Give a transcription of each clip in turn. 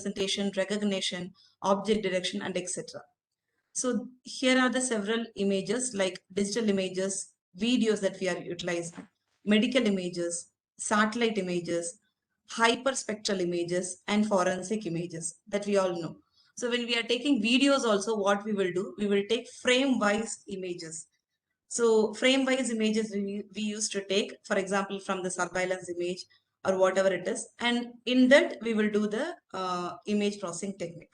representation, recognition, object detection, and etc. So here are the several images like digital images, videos that we are utilizing, medical images, satellite images, hyperspectral images, and forensic images that we all know. So when we are taking videos also, what we will do, we will take frame-wise images. So frame-wise images we used to take, for example, from the surveillance image or whatever it is. And in that, we will do the image processing technique.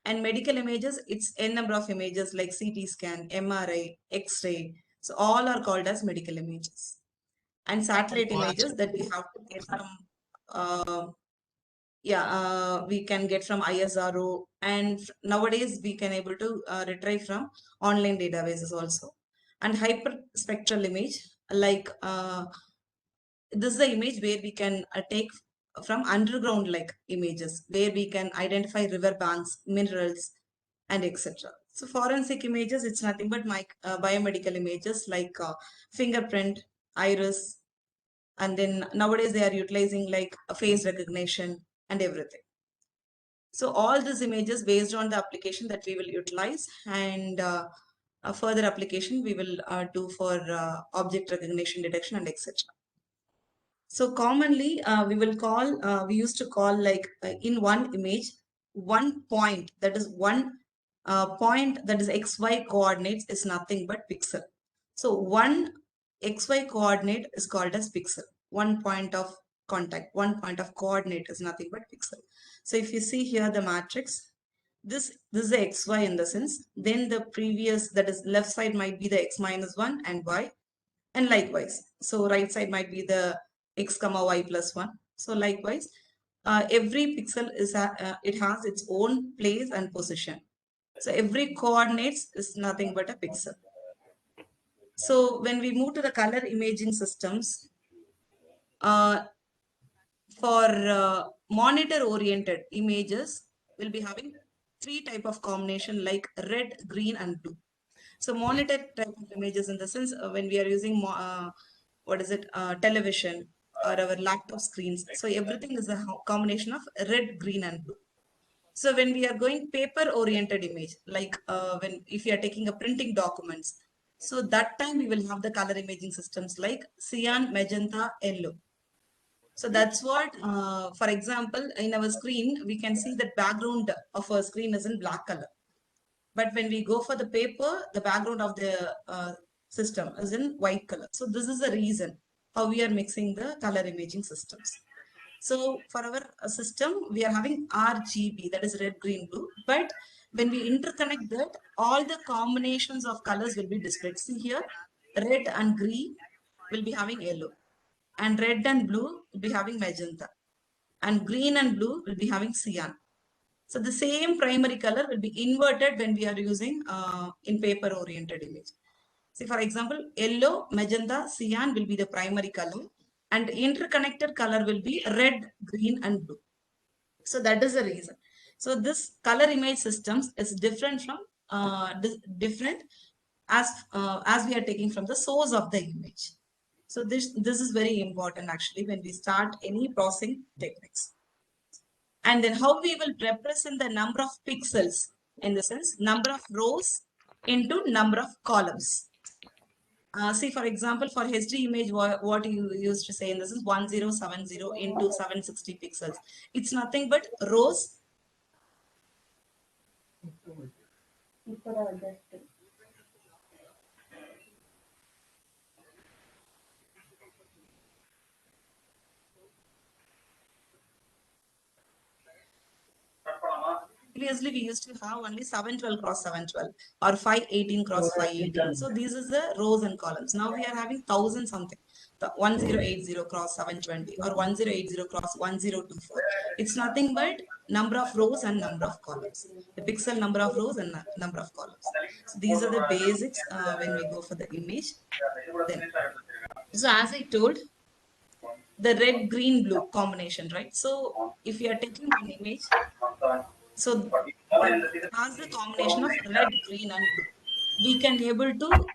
And medical images, it's n number of images like CT scan, MRI, X-ray. So all are called as medical images. And satellite images that we have to get from, we can get from ISRO. And nowadays we can able to retrieve from online databases also. And hyperspectral image, like this is the image where we can take from underground like images, where we can identify river banks, minerals, and etc. So forensic images, it's nothing but biomedical images like fingerprint, iris, and then nowadays they are utilizing like face recognition and everything. So all these images based on the application that we will utilize, and a further application we will do for object recognition, detection, and etc. So commonly we used to call like in one image, one point, that is one point, that is XY coordinates, is nothing but pixel. So one XY coordinate is called as pixel. One point of contact, one point of coordinate is nothing but pixel. So if you see here the matrix, this is the XY in the sense, then the previous, that is left side might be the X minus 1 and Y, and likewise. So right side might be the X comma Y plus 1. So likewise, every pixel is it has its own place and position. So every coordinates is nothing but a pixel. So when we move to the color imaging systems, for monitor oriented images, we'll be having three type of combination like red, green, and blue. So monitor type of images in the sense when we are using television or our laptop screens. So everything is a combination of red, green, and blue. So when we are going paper oriented image, like if you are taking a printing documents, so that time we will have the color imaging systems like cyan, magenta, yellow. So that's what, for example, in our screen, we can see that background of our screen is in black color. But when we go for the paper, the background of the system is in white color. So this is the reason how we are mixing the color imaging systems. So for our system, we are having RGB, that is red, green, blue. But when we interconnect that, all the combinations of colors will be displayed. See here, red and green will be having yellow. And red and blue will be having magenta. And green and blue will be having cyan. So the same primary color will be inverted when we are using in paper oriented image. See, for example, yellow, magenta, cyan will be the primary color, and interconnected color will be red, green, and blue. So that is the reason. So this color image systems is different from different as we are taking from the source of the image. So this is very important actually when we start any processing techniques. And then how we will represent the number of pixels, in the sense number of rows into number of columns. See, for example, for HD image, what you used to say in this is 1070 into 760 pixels. It's nothing but rows. Previously, we used to have only 712 cross 712 or 518 cross 518. So these is the rows and columns. Now we are having 1000 something. The 1080 cross 720 or 1080 cross 1024. It's nothing but number of rows and number of columns. The pixel number of rows and number of columns. So these are the basics when we go for the image. Then, so as I told, the red, green, blue combination, right? So if you are taking one image, so as the combination of red, green, and blue, we can able to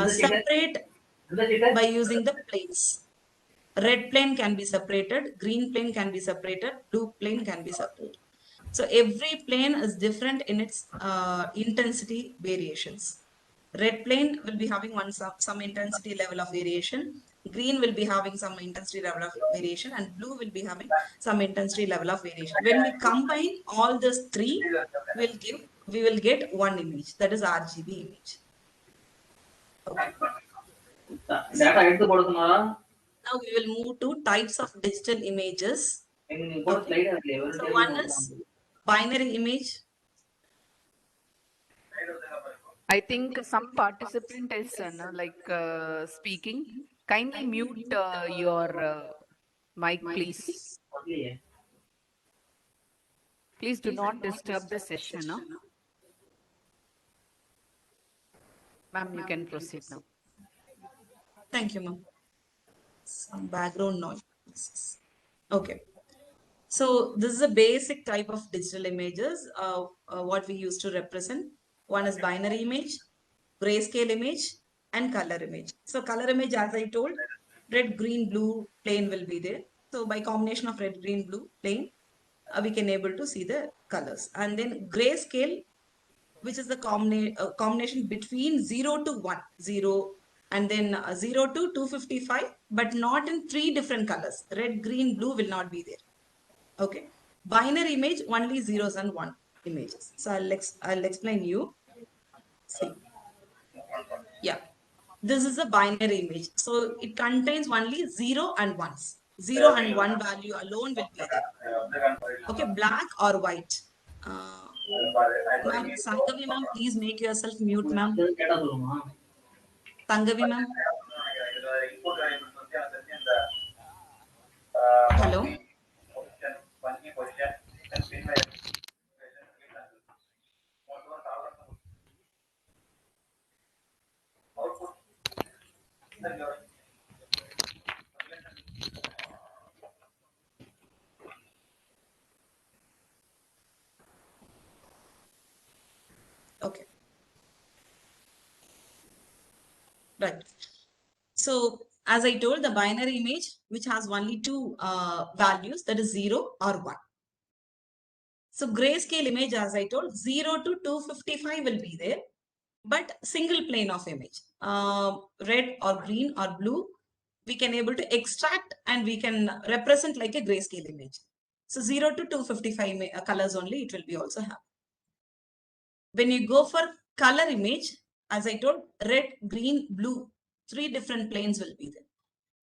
separate by using the planes. Red plane can be separated, green plane can be separated, blue plane can be separated. So every plane is different in its intensity variations. Red plane will be having some intensity level of variation. Green will be having some intensity level of variation, and blue will be having some intensity level of variation. When we combine all these three, we will get one image, that is RGB image. Okay. Now we will move to types of digital images. Okay. So one is binary image. I think some participant is speaking. Kindly mute your mic, please. Please do not disturb the session. Ma'am, you can proceed now. Thank you, ma'am. Some background noise. Okay. So this is a basic type of digital images, what we use to represent. One is binary image, grayscale image, and color image. So color image, as I told, red, green, blue plane will be there. So by combination of red, green, blue plane, we can able to see the colors. And then grayscale, which is the combination between 0 to 1, 0, and then 0 to 255, but not in three different colors. Red, green, blue will not be there. Okay, binary image, only zeros and one images. So I'll explain you. See, yeah, this is a binary image, so it contains only 0 and 1s. 0 and 1 value alone will be there. Okay, black or white. uh, Ma'am Sangavi, ma'am, please make yourself mute, ma'am. Sangavi, ma'am. Hello. Okay, right. So as I told, the binary image, which has only two values, that is 0 or 1. So grayscale image, as I told, 0 to 255 will be there, but single plane of image, red or green or blue, we can able to extract and we can represent like a grayscale image. So 0 to 255 colors only it will be also have. When you go for color image, as I told, red, green, blue, three different planes will be there.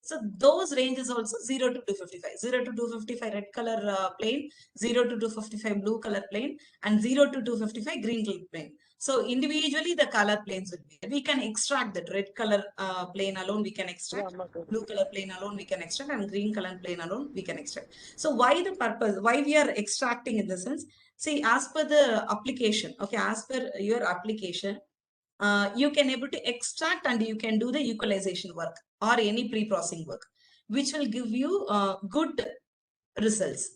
So those ranges also 0 to 255. 0 to 255 red color plane, 0 to 255 blue color plane, and 0 to 255 green color plane. So individually the color planes will be. We can extract that red color plane alone, we can extract. Blue color plane alone we can extract, and green color plane alone we can extract. So why the purpose? Why we are extracting in the sense? See, as per the application, okay, as per your application, you can able to extract and you can do the equalization work or any pre-processing work, which will give you good results.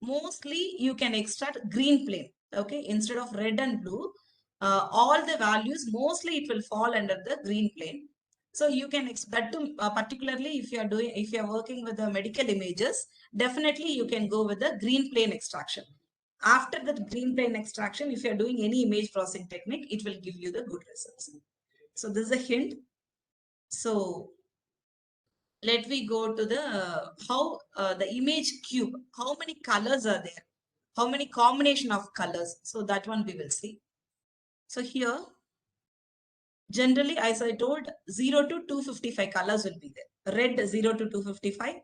Mostly you can extract green plane, okay, instead of red and blue. All the values, mostly it will fall under the green plane. So you can expect to, particularly if you are working with the medical images, definitely you can go with the green plane extraction. After the green plane extraction, if you are doing any image processing technique, it will give you the good results. So this is a hint. So let me go to the how the image cube, how many colors are there, how many combination of colors. So that one we will see. So here, generally, as I told, 0 to 255 colors will be there. Red 0 to 255,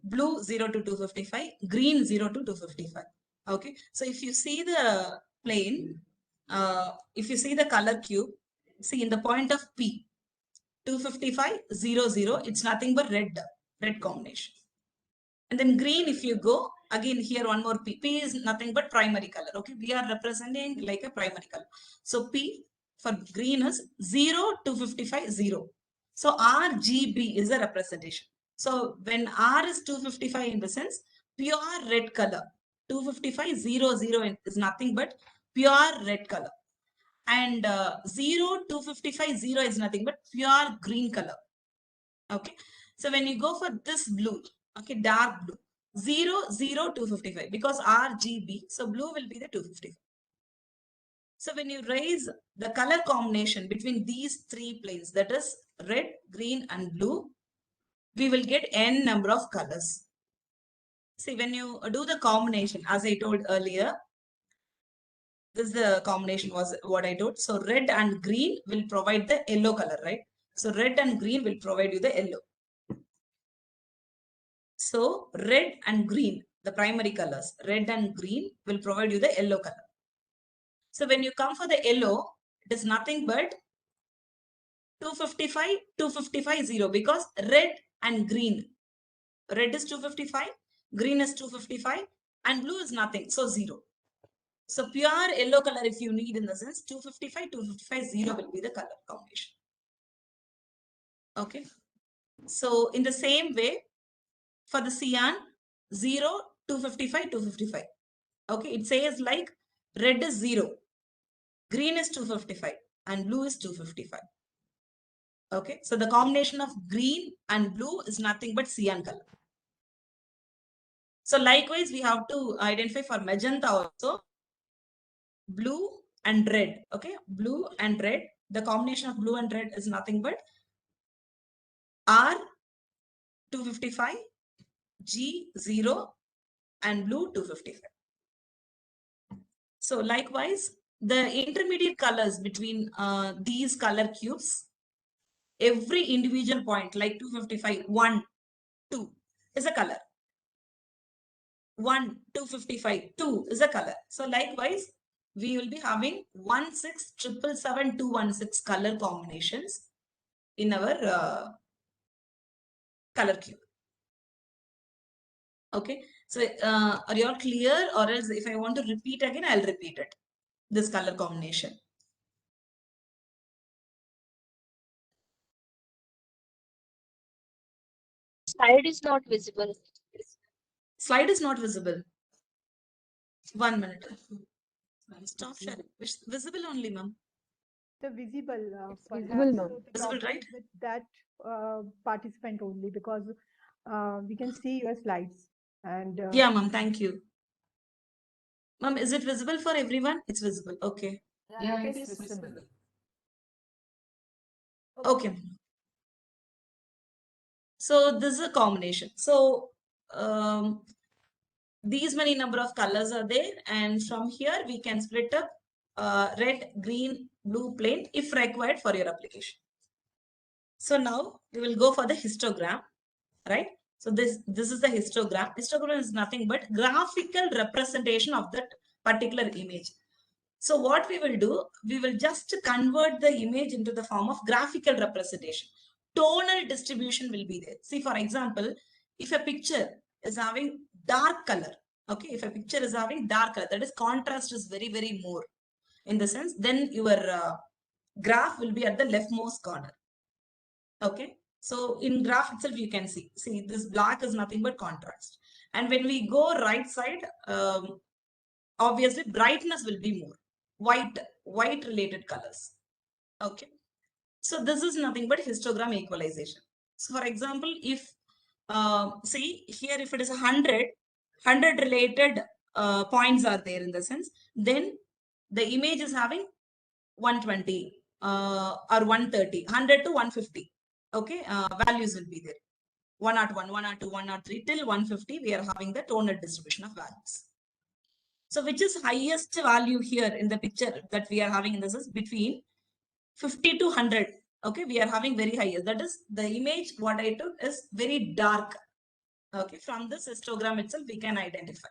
blue 0 to 255, green 0 to 255. Okay. So if you see the plane, if you see the color cube, see in the point of P, 255, 0, 0, it's nothing but red combination. And then green, if you go, again here one more P. P is nothing but primary color. Okay, we are representing like a primary color. So P for green is 0 to 55, 0. So RGB is a representation. So when R is 255 in the sense, pure red color. 255, 0, 0 is nothing but pure red color. And 0 to 55, 0 is nothing but pure green color. Okay. So when you go for this blue, okay, dark blue, 0, 0, 255 because RGB. So blue will be the 255. So when you raise the color combination between these three planes, that is red, green and blue, we will get n number of colors. See, when you do the combination, as I told earlier, this the combination was what I told. So red and green will provide the yellow color, right? So red and green will provide you the yellow. So red and green, the primary colors, red and green will provide you the yellow color. So when you come for the yellow, it is nothing but 255, 255, 0 because red and green. Red is 255, green is 255 and blue is nothing. So 0. So pure yellow color if you need in the sense 255, 255, 0 will be the color combination. Okay. So in the same way for the cyan 0, 255, 255. Okay. It says like red is 0, green is 255 and blue is 255. Okay. So the combination of green and blue is nothing but cyan color. So likewise, we have to identify for magenta also blue and red. Okay, blue and red. The combination of blue and red is nothing but R 255, G 0 and blue 255. So likewise, the intermediate colors between these color cubes, every individual point like 255, 1, 2 is a color. 1, 255, 2 is a color. So likewise, we will be having 16777 color combinations in our color cube. Okay. So are you all clear, or else if I want to repeat again, I'll repeat it. This color combination. Slide is not visible. Slide is not visible. 1 minute. Stop sharing. Visible only, ma'am. The visible, visible, perhaps ma'am. the Visible, problem right? is with that participant only because we can see your slides and Yeah, ma'am. Thank you. Ma'am, is it visible for everyone? It's visible. Okay. Yeah, it is visible. Okay. So this is a combination. So these many number of colors are there, and from here we can split up red, green, blue plane if required for your application. So now we will go for the histogram, right? So this is the histogram. Histogram is nothing but graphical representation of that particular image. So what we will do, we will just convert the image into the form of graphical representation. Tonal distribution will be there. See, for example, if a picture is having dark color, okay, if a picture is having dark color, that is contrast is very, very more in the sense, then your graph will be at the leftmost corner. Okay. So in graph itself, you can see this black is nothing but contrast. And when we go right side, obviously brightness will be more. White related colors. Okay. So this is nothing but histogram equalization. So for example, if see here, if it is 100 related points are there in the sense, then the image is having 120 or 130, 100 to 150. Okay, values will be there. 101, 102, 103 till 150. We are having the tonal distribution of values. So which is highest value here in the picture that we are having in this is between 50 to 100. Okay, we are having very highest. That is the image what I took is very dark. Okay, from this histogram itself we can identify.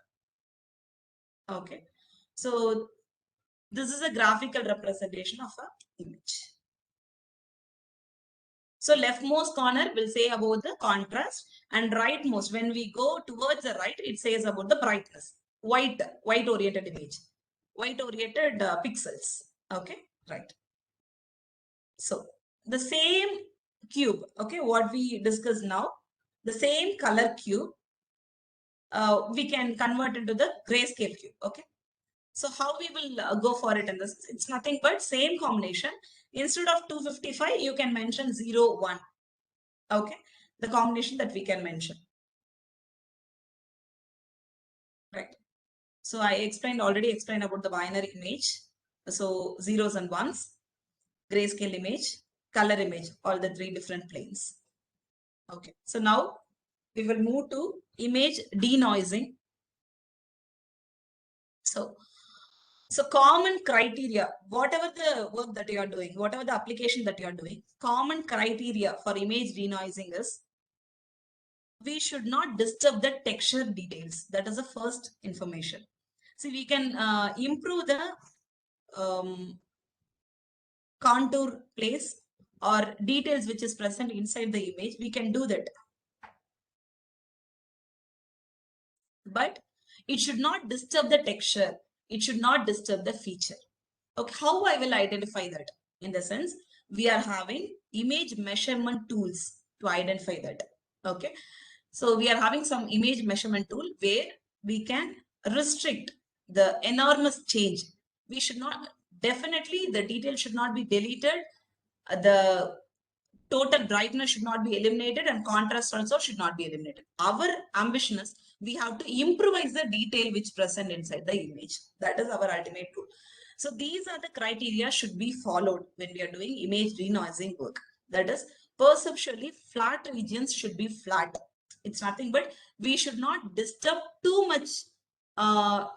Okay, so this is a graphical representation of a image. So leftmost corner will say about the contrast, and rightmost, when we go towards the right, it says about the brightness. White oriented image, white oriented pixels. Okay, right. So the same cube, okay, what we discussed now, the same color cube, we can convert into the grayscale cube. Okay. So how we will go for it in this? It's nothing but same combination. Instead of 255, you can mention 0, 1. Okay, the combination that we can mention. So I already explained about the binary image. So zeros and ones, grayscale image, color image, all the three different planes. Okay. So now we will move to image denoising. So common criteria, whatever the work that you are doing, whatever the application that you are doing, common criteria for image denoising is we should not disturb the texture details. That is the first information. See, we can improve the contour place or details which is present inside the image. We can do that. But it should not disturb the texture. It should not disturb the feature. Okay, how I will identify that? In the sense, we are having image measurement tools to identify that. Okay, so we are having some image measurement tool where we can restrict the enormous change. We should not, definitely the detail should not be deleted. The total brightness should not be eliminated and contrast also should not be eliminated. Our ambition is we have to improvise the detail which present inside the image. That is our ultimate goal. So these are the criteria should be followed when we are doing image denoising work. That is, perceptually flat regions should be flat. It's nothing but we should not disturb too much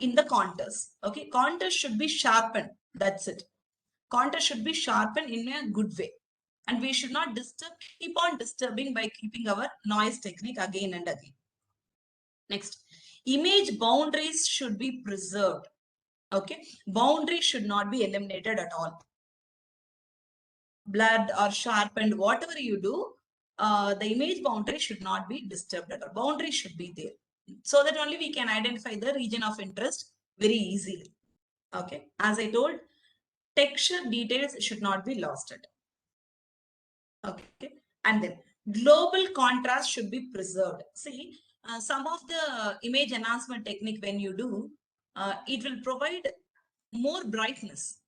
in the contours. Okay, contours should be sharpened. That's it. Contours should be sharpened in a good way. And we should not keep on disturbing by keeping our noise technique again and again. Next, image boundaries should be preserved. Okay, boundaries should not be eliminated at all. Blurred or sharpened, whatever you do, the image boundary should not be disturbed at all. Boundaries should be there, so that only we can identify the region of interest very easily. Okay, as I told, texture details should not be lost at. Okay, and then global contrast should be preserved. See, some of the image enhancement technique when you do, it will provide more brightness.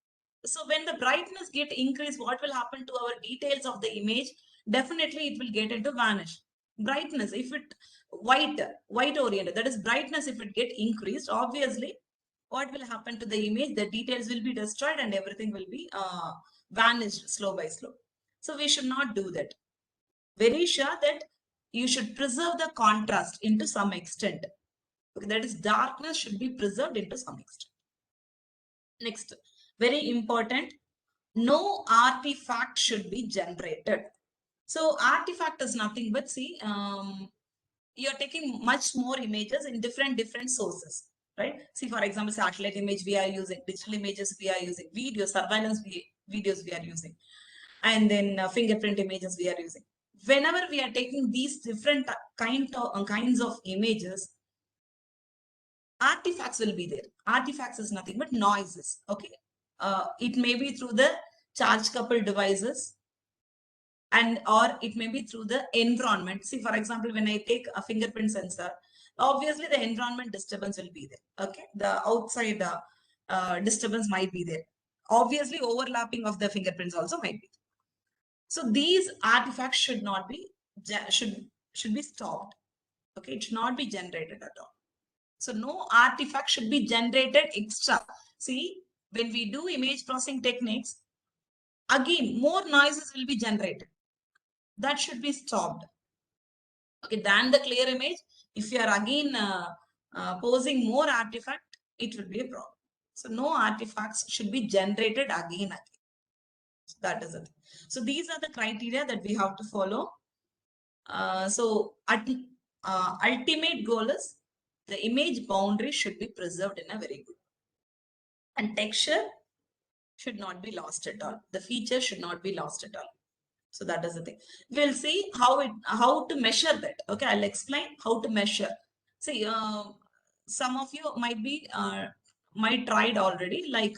So when the brightness get increased, what will happen to our details of the image? Definitely it will get into vanish. Brightness, if it white oriented, that is brightness, if it get increased, obviously what will happen to the image? The details will be destroyed and everything will be vanished slow by slow. So we should not do that. Very sure that you should preserve the contrast into some extent. Okay, that is, darkness should be preserved into some extent. Next, very important, no artifact should be generated. So artifact is nothing but, see, you're taking much more images in different sources, right? See, for example, satellite image we are using, digital images we are using, video surveillance videos we are using, and then fingerprint images we are using. Whenever we are taking these different kinds of images, artifacts will be there. Artifacts is nothing but noises. Okay, it may be through the charge coupled devices, and or it may be through the environment. See, for example, when I take a fingerprint sensor, obviously the environment disturbance will be there. Okay, the outside disturbance might be there. Obviously, overlapping of the fingerprints also might be. So these artifacts should not be should be stopped. Okay, it should not be generated at all. So no artifact should be generated extra. See, when we do image processing techniques, again more noises will be generated. That should be stopped. Okay, than the clear image. If you are again posing more artifact, it will be a problem. So no artifacts should be generated again. So that is it. So these are the criteria that we have to follow. Ultimate goal is the image boundary should be preserved in a very good. And texture should not be lost at all. The feature should not be lost at all. So that is the thing. We'll see how to measure that. Okay, I'll explain how to measure. See, some of you might tried already. Like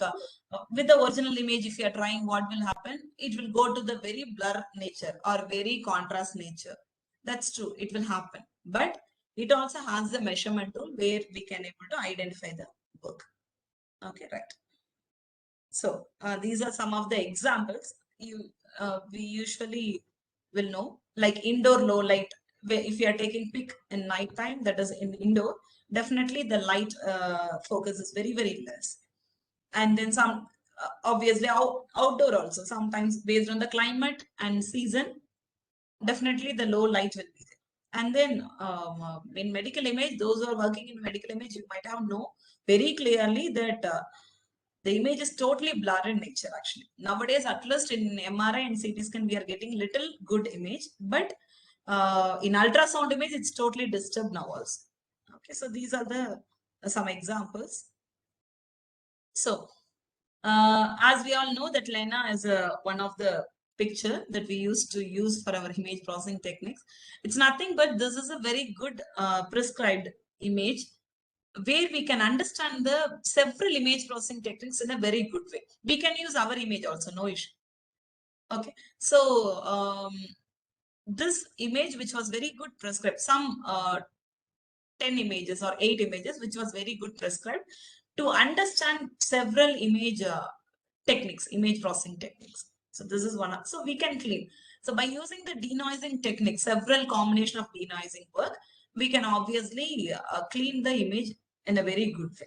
with the original image, if you are trying, what will happen? It will go to the very blur nature or very contrast nature. That's true. It will happen. But it also has the measurement tool where we can able to identify the work. Okay, right. So these are some of the examples we usually will know, like indoor low light. If you are taking pic in night time, that is in indoor, definitely the light focus is very, very less. And then some, obviously outdoor also, sometimes based on the climate and season, definitely the low light will be there. And then in medical image, those who are working in medical image, you might have know very clearly that the image is totally blurred in nature actually. Nowadays, at least in MRI and CT scan, we are getting little good image, but in ultrasound image, it's totally disturbed now also. Okay, so these are the some examples. So as we all know that Lena is one of the picture that we used to use for our image processing techniques. It's nothing but this is a very good prescribed image where we can understand the several image processing techniques in a very good way. We can use our image also, no issue. Okay, so this image which was very good prescribed, some 10 images or 8 images which was very good prescribed to understand several image techniques, image processing techniques. So this is one of, so we can clean. So by using the denoising technique, several combination of denoising work, we can obviously clean the image in a very good way.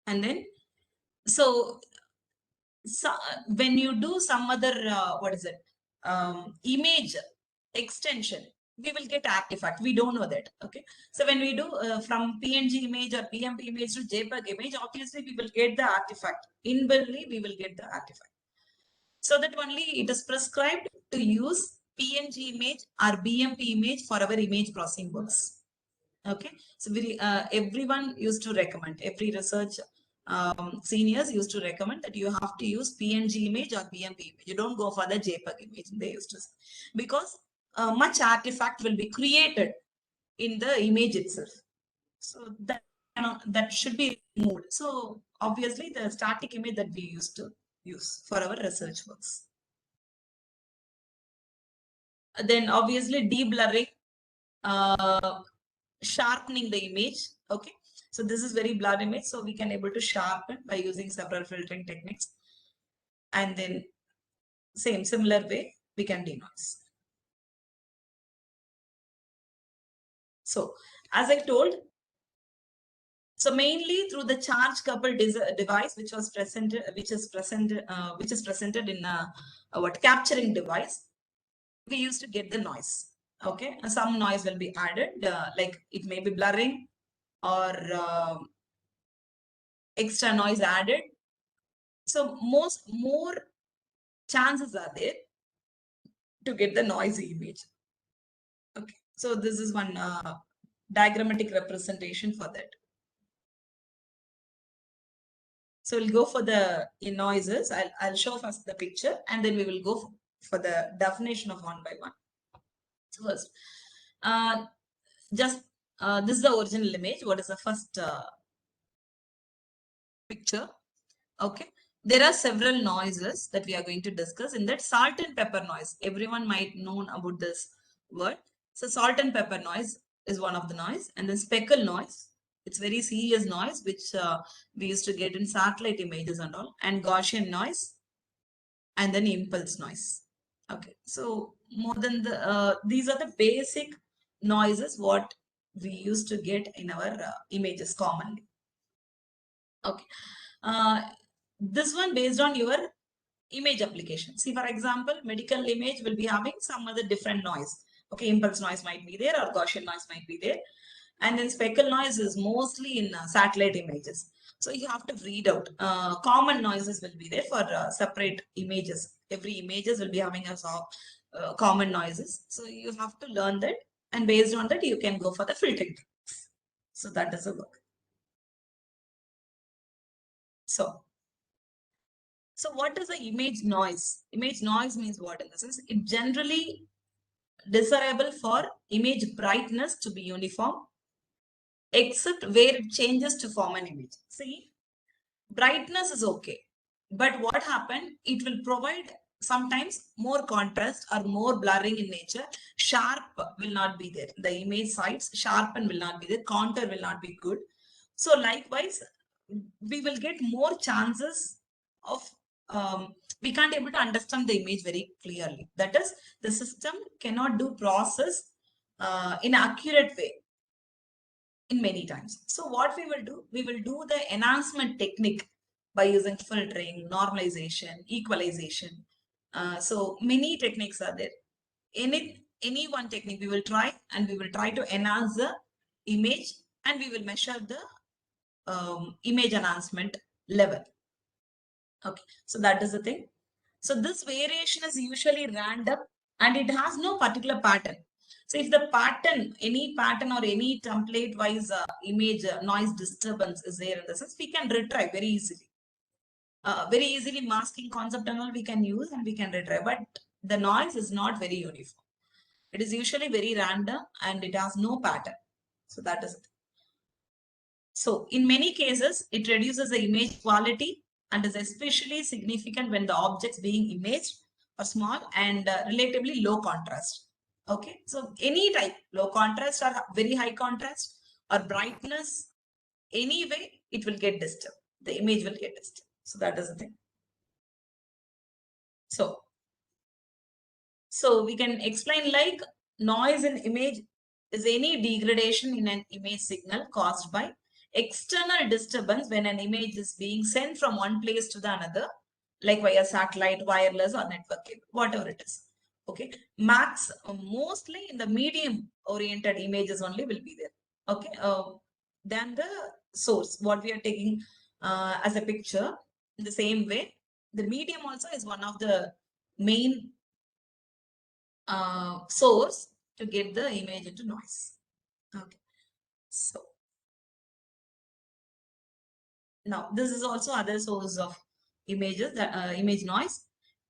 And then, so when you do some other, what is it, image extension, we will get artifact. We don't know that. Okay. So when we do from PNG image or PMP image to JPEG image, obviously we will get the artifact. Inbuiltly, we will get the artifact. So that only it is prescribed to use PNG image or BMP image for our image processing works. Okay. So everyone used to recommend, every research seniors used to recommend that you have to use PNG image or BMP image. You don't go for the JPEG image. They used to say, because much artifact will be created in the image itself. So that should be removed. So obviously the static image that we used to use for our research works. Then obviously deblurring, sharpening the image. Okay. So this is very blurred image. So we can able to sharpen by using several filtering techniques. And then similar way, we can denoise. So as I told, so mainly through the charge coupled device, which is presented in what capturing device, we used to get the noise. Okay, some noise will be added, like it may be blurring or extra noise added. So more chances are there to get the noisy image. Okay, so this is one diagrammatic representation for that. So we'll go for the noises. I'll show first the picture and then we will go for the definition of one by one. So first, just this is the original image. What is the first picture? Okay. There are several noises that we are going to discuss. In that, salt and pepper noise. Everyone might know about this word. So salt and pepper noise is one of the noise. And then speckle noise. It's very serious noise, which we used to get in satellite images and all. And Gaussian noise. And then impulse noise. Okay. So more than the, these are the basic noises what we used to get in our images commonly. Okay. This one based on your image application. See, for example, medical image will be having some other different noise. Okay, impulse noise might be there or Gaussian noise might be there. And then speckle noise is mostly in satellite images. So you have to read out. Common noises will be there for separate images. Every images will be having a common noises. So you have to learn that. And based on that, you can go for the filtering. So that is a work. So what is the image noise? Image noise means what in the sense? It generally desirable for image brightness to be uniform, except where it changes to form an image. See, brightness is okay. But what happened? It will provide sometimes more contrast or more blurring in nature. Sharp will not be there. The image sides, sharpen will not be there. Contour will not be good. So likewise, we will get more chances of we can't able to understand the image very clearly. That is, the system cannot do process in accurate way. in many times. So what we will do the enhancement technique by using filtering, normalization, equalization. So many techniques are there. Any one technique we will try, and we will try to enhance the image, and we will measure the image enhancement level. Okay, so that is the thing. So this variation is usually random and it has no particular pattern. So if the pattern, any pattern or any template wise image noise disturbance is there in the sense, we can retry very easily. Very easily masking concept and all we can use and we can retry, but the noise is not very uniform. It is usually very random and it has no pattern. So that is it. So in many cases, it reduces the image quality and is especially significant when the objects being imaged are small and relatively low contrast. Okay, so any type, low contrast or very high contrast or brightness, anyway, it will get disturbed. The image will get disturbed. So that is the thing. So we can explain like noise in image is any degradation in an image signal caused by external disturbance when an image is being sent from one place to the another, like via satellite, wireless or network cable, whatever it is. Okay, mostly in the medium oriented images only will be there. Okay, than the source, what we are taking as a picture. In the same way, the medium also is one of the main source to get the image into noise. Okay, so now this is also other source of images, that image noise.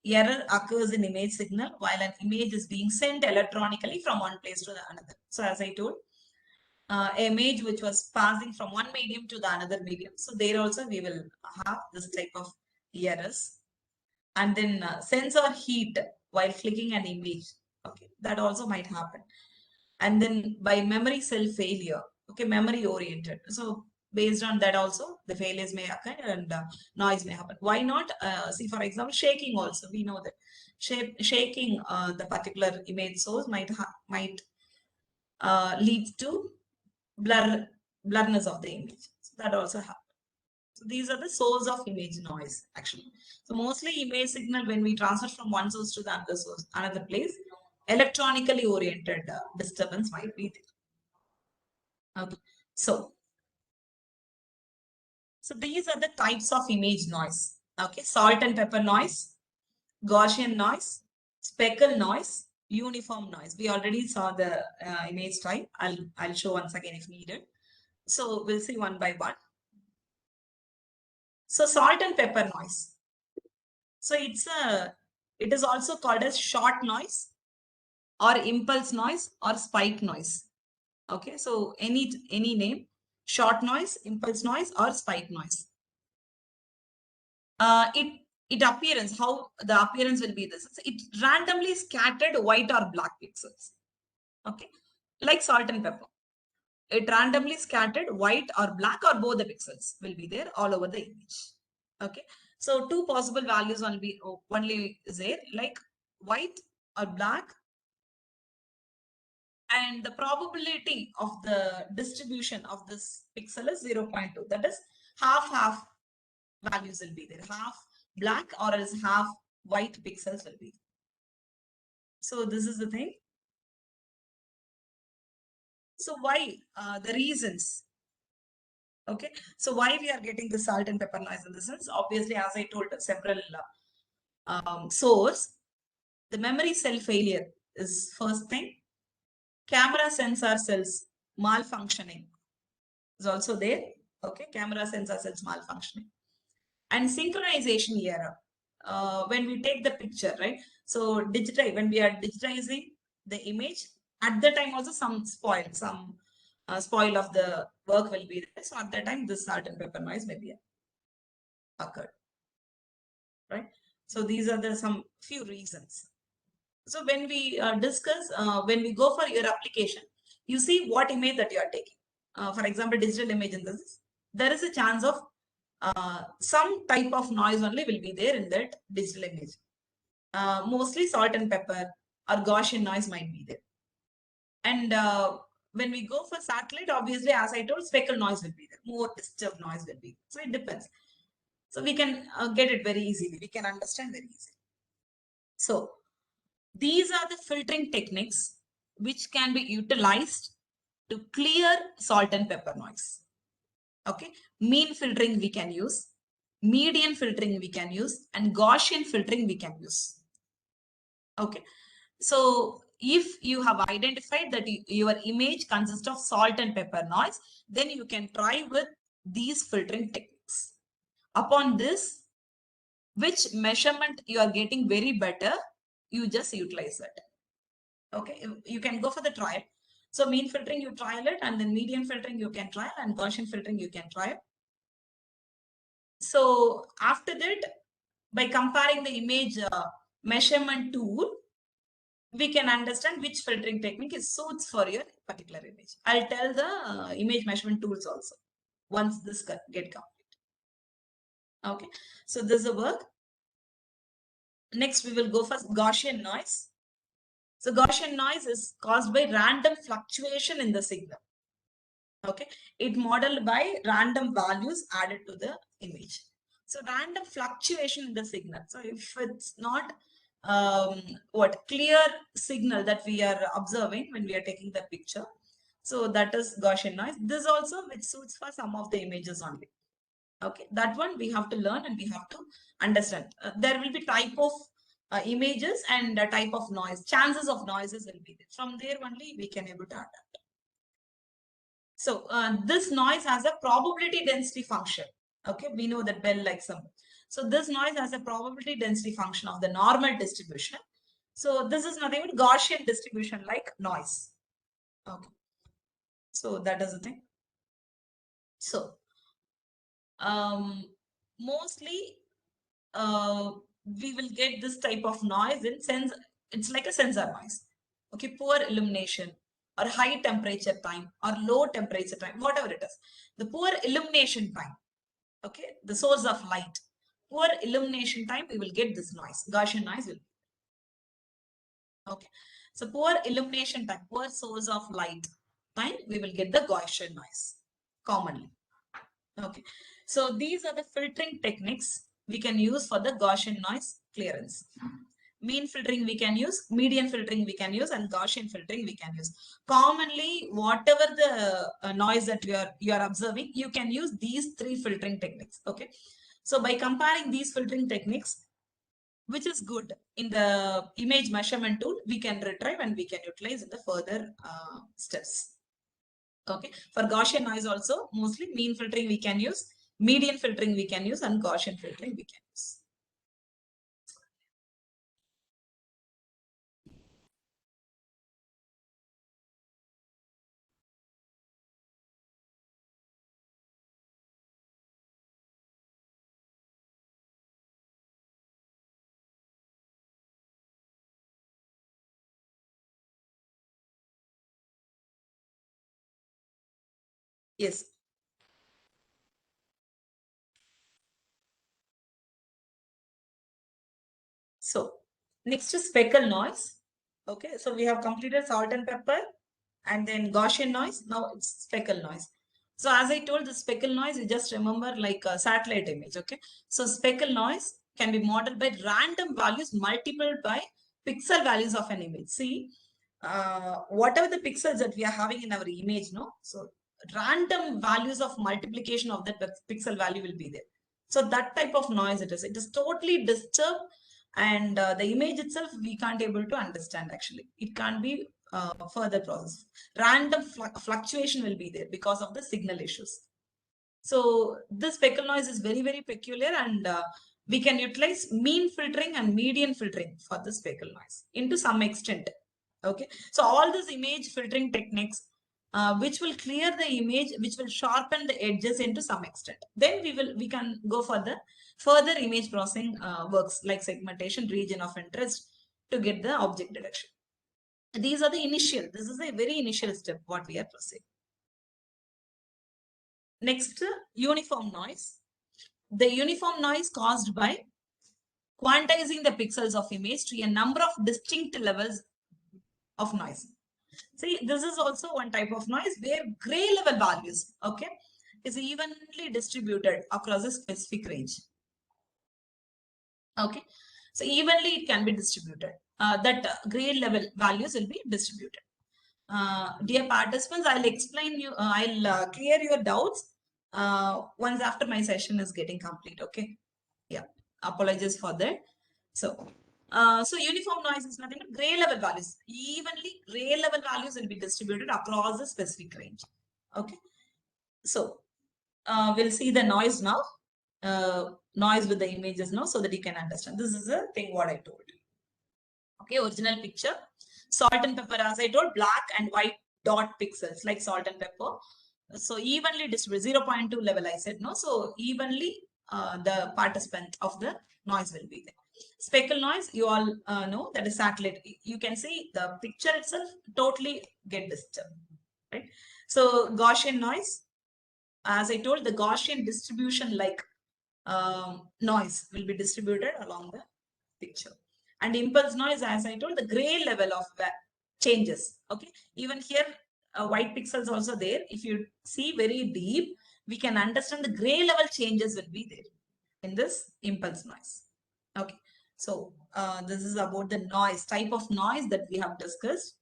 Error occurs in image signal while an image is being sent electronically from one place to the another. So as I told, image which was passing from one medium to the another medium. So there also we will have this type of errors. And then sensor heat while clicking an image. Okay, that also might happen. And then by memory cell failure, okay, memory oriented. So based on that also the failures may occur and noise may happen. Why not? See, for example, shaking also, we know that shaking the particular image source might lead to blurriness of the image. So that also happens. So these are the source of image noise actually. So mostly image signal when we transfer from one source to the other source, another place, electronically oriented disturbance might be there. Okay. So these are the types of image noise. Okay, salt and pepper noise, Gaussian noise, speckle noise, uniform noise. We already saw the image type. I'll show once again if needed. So we'll see one by one. So salt and pepper noise. So it is also called as short noise or impulse noise or spike noise. Okay, so any name, short noise, impulse noise or spike noise. It appearance, how the appearance will be this. It randomly scattered white or black pixels. Okay, like salt and pepper. It randomly scattered white or black or both the pixels will be there all over the image. Okay, so two possible values only is there, like white or black, and the probability of the distribution of this pixel is 0.2. That is half values will be there. Half black or else half white pixels will be there. So this is the thing. So why the reasons? Okay, so why we are getting the salt and pepper noise in the sense? Obviously, as I told, several source. The memory cell failure is first thing. Camera sensor cells malfunctioning is also there. Okay, camera sensor cells malfunctioning. And synchronization error. When we take the picture, right? So when we are digitizing the image, at the time also some spoil of the work will be there. So at that time, this salt and pepper noise may be occurred, right? So these are the some few reasons. So when we discuss, when we go for your application, you see what image that you are taking. For example, digital image in this, there is a chance of some type of noise only will be there in that digital image. Mostly salt and pepper or Gaussian noise might be there. And when we go for satellite, obviously, as I told, speckle noise will be there. More disturbed noise will be there. So it depends. So we can get it very easily. We can understand very easily. So these are the filtering techniques which can be utilized to clear salt and pepper noise. Okay. Mean filtering we can use. Median filtering we can use. And Gaussian filtering we can use. Okay. So if you have identified that your image consists of salt and pepper noise, then you can try with these filtering techniques. Upon this, which measurement you are getting very better, you just utilize it. Okay, you can go for the trial. So mean filtering, you trial it, and then median filtering you can trial, and Gaussian filtering you can trial. So after that, by comparing the image measurement tool, we can understand which filtering technique is suits for your particular image. I'll tell the image measurement tools also once this get complete. Okay, so this is a work. Next, we will go for Gaussian noise. So Gaussian noise is caused by random fluctuation in the signal. Okay, it modeled by random values added to the image. So random fluctuation in the signal. So if it's not clear signal that we are observing when we are taking the picture, so that is Gaussian noise. This also which suits for some of the images only. Okay, that one we have to learn and we have to understand. There will be type of images and a type of noise. Chances of noises will be there. From there only we can able to adapt. So this noise has a probability density function. Okay, we know that bell-like symbol. So this noise has a probability density function of the normal distribution. So this is nothing but Gaussian distribution like noise. Okay, so that is the thing. So mostly we will get this type of noise in sense. It's like a sensor noise. Okay, poor illumination or high temperature time or low temperature time, whatever it is. The poor illumination time. Okay, the source of light. Poor illumination time, we will get this noise. Gaussian noise will. Okay, so poor illumination time, poor source of light time, we will get the Gaussian noise commonly. Okay, so these are the filtering techniques we can use for the Gaussian noise clearance. Mean filtering we can use, median filtering we can use, and Gaussian filtering we can use. Commonly, whatever the noise that you are observing, you can use these three filtering techniques. Okay, so by comparing these filtering techniques, which is good in the image measurement tool, we can retrieve and we can utilize in the further steps. Okay, for Gaussian noise also, mostly mean filtering we can use, median filtering we can use, and Gaussian filtering we can use. Yes. So next is speckle noise. Okay, so we have completed salt and pepper and then Gaussian noise. Now it's speckle noise. So as I told, the speckle noise, you just remember like a satellite image. Okay, so speckle noise can be modeled by random values multiplied by pixel values of an image. See, whatever the pixels that we are having in our image, no, so random values of multiplication of that pixel value will be there. So that type of noise it is totally disturbed, and the image itself we can't able to understand. Actually, it can't be further processed. Random fluctuation will be there because of the signal issues. So this speckle noise is very, very peculiar, and we can utilize mean filtering and median filtering for the speckle noise into some extent. Okay, so all these image filtering techniques which will clear the image, which will sharpen the edges into some extent. Then we can go for the further image processing works like segmentation, region of interest to get the object detection. These are the initial. This is a very initial step what we are proceeding. Next, uniform noise. The uniform noise caused by quantizing the pixels of image to a number of distinct levels of noise. See, this is also one type of noise where gray level values, okay, is evenly distributed across a specific range. Okay, so evenly it can be distributed. That grade level values will be distributed. Dear participants, I'll explain you, I'll clear your doubts once after my session is getting complete. Okay, yeah, apologies for that. So, so uniform noise is nothing but gray level values. Evenly, gray level values will be distributed across the specific range. Okay, so we'll see the noise now. Noise with the images now, so that you can understand. This is the thing what I told you. Okay, original picture. Salt and pepper, as I told, black and white dot pixels like salt and pepper. So evenly distributed, 0.2 level I said, no? So evenly the participant of the noise will be there. Speckle noise, you all know that is satellite. You can see the picture itself totally get disturbed, right? So Gaussian noise, as I told, the Gaussian distribution like noise will be distributed along the picture. And impulse noise, as I told, the gray level of changes. Okay, even here white pixels also there. If you see very deep, we can understand the gray level changes will be there in this impulse noise. Okay, so this is about the noise, type of noise that we have discussed.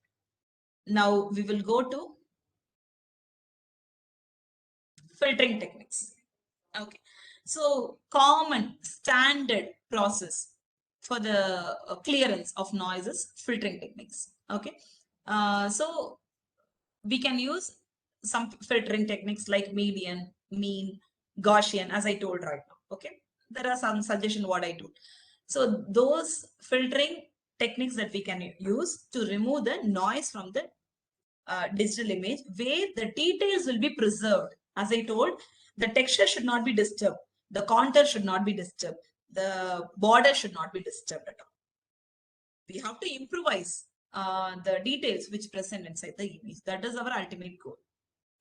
Now we will go to filtering techniques. Okay, so common standard process for the clearance of noises, filtering techniques. Okay, so we can use some filtering techniques like median, mean, Gaussian, as I told right now. Okay, there are some suggestion what I told. So those filtering techniques that we can use to remove the noise from the digital image, where the details will be preserved. As I told, the texture should not be disturbed, the contour should not be disturbed, the border should not be disturbed at all. We have to improvise the details which present inside the image. That is our ultimate goal.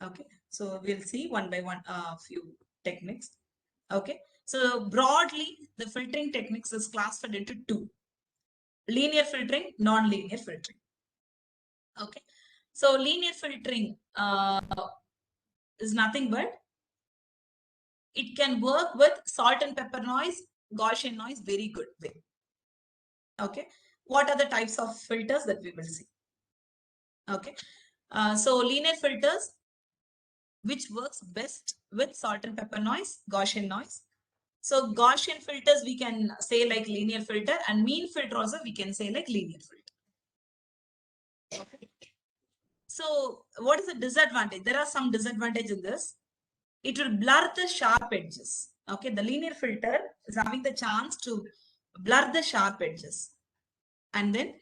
Okay, so we'll see one by one a few techniques. Okay, so broadly, the filtering techniques is classified into two: linear filtering, non-linear filtering. Okay, so linear filtering is nothing but it can work with salt and pepper noise, Gaussian noise very good way. Okay, what are the types of filters that we will see? Okay, so linear filters which works best with salt and pepper noise, Gaussian noise. So Gaussian filters we can say like linear filter, and mean filter also we can say like linear filter. Okay. So what is the disadvantage? There are some disadvantage in this. It will blur the sharp edges. Okay, the linear filter is having the chance to blur the sharp edges, and then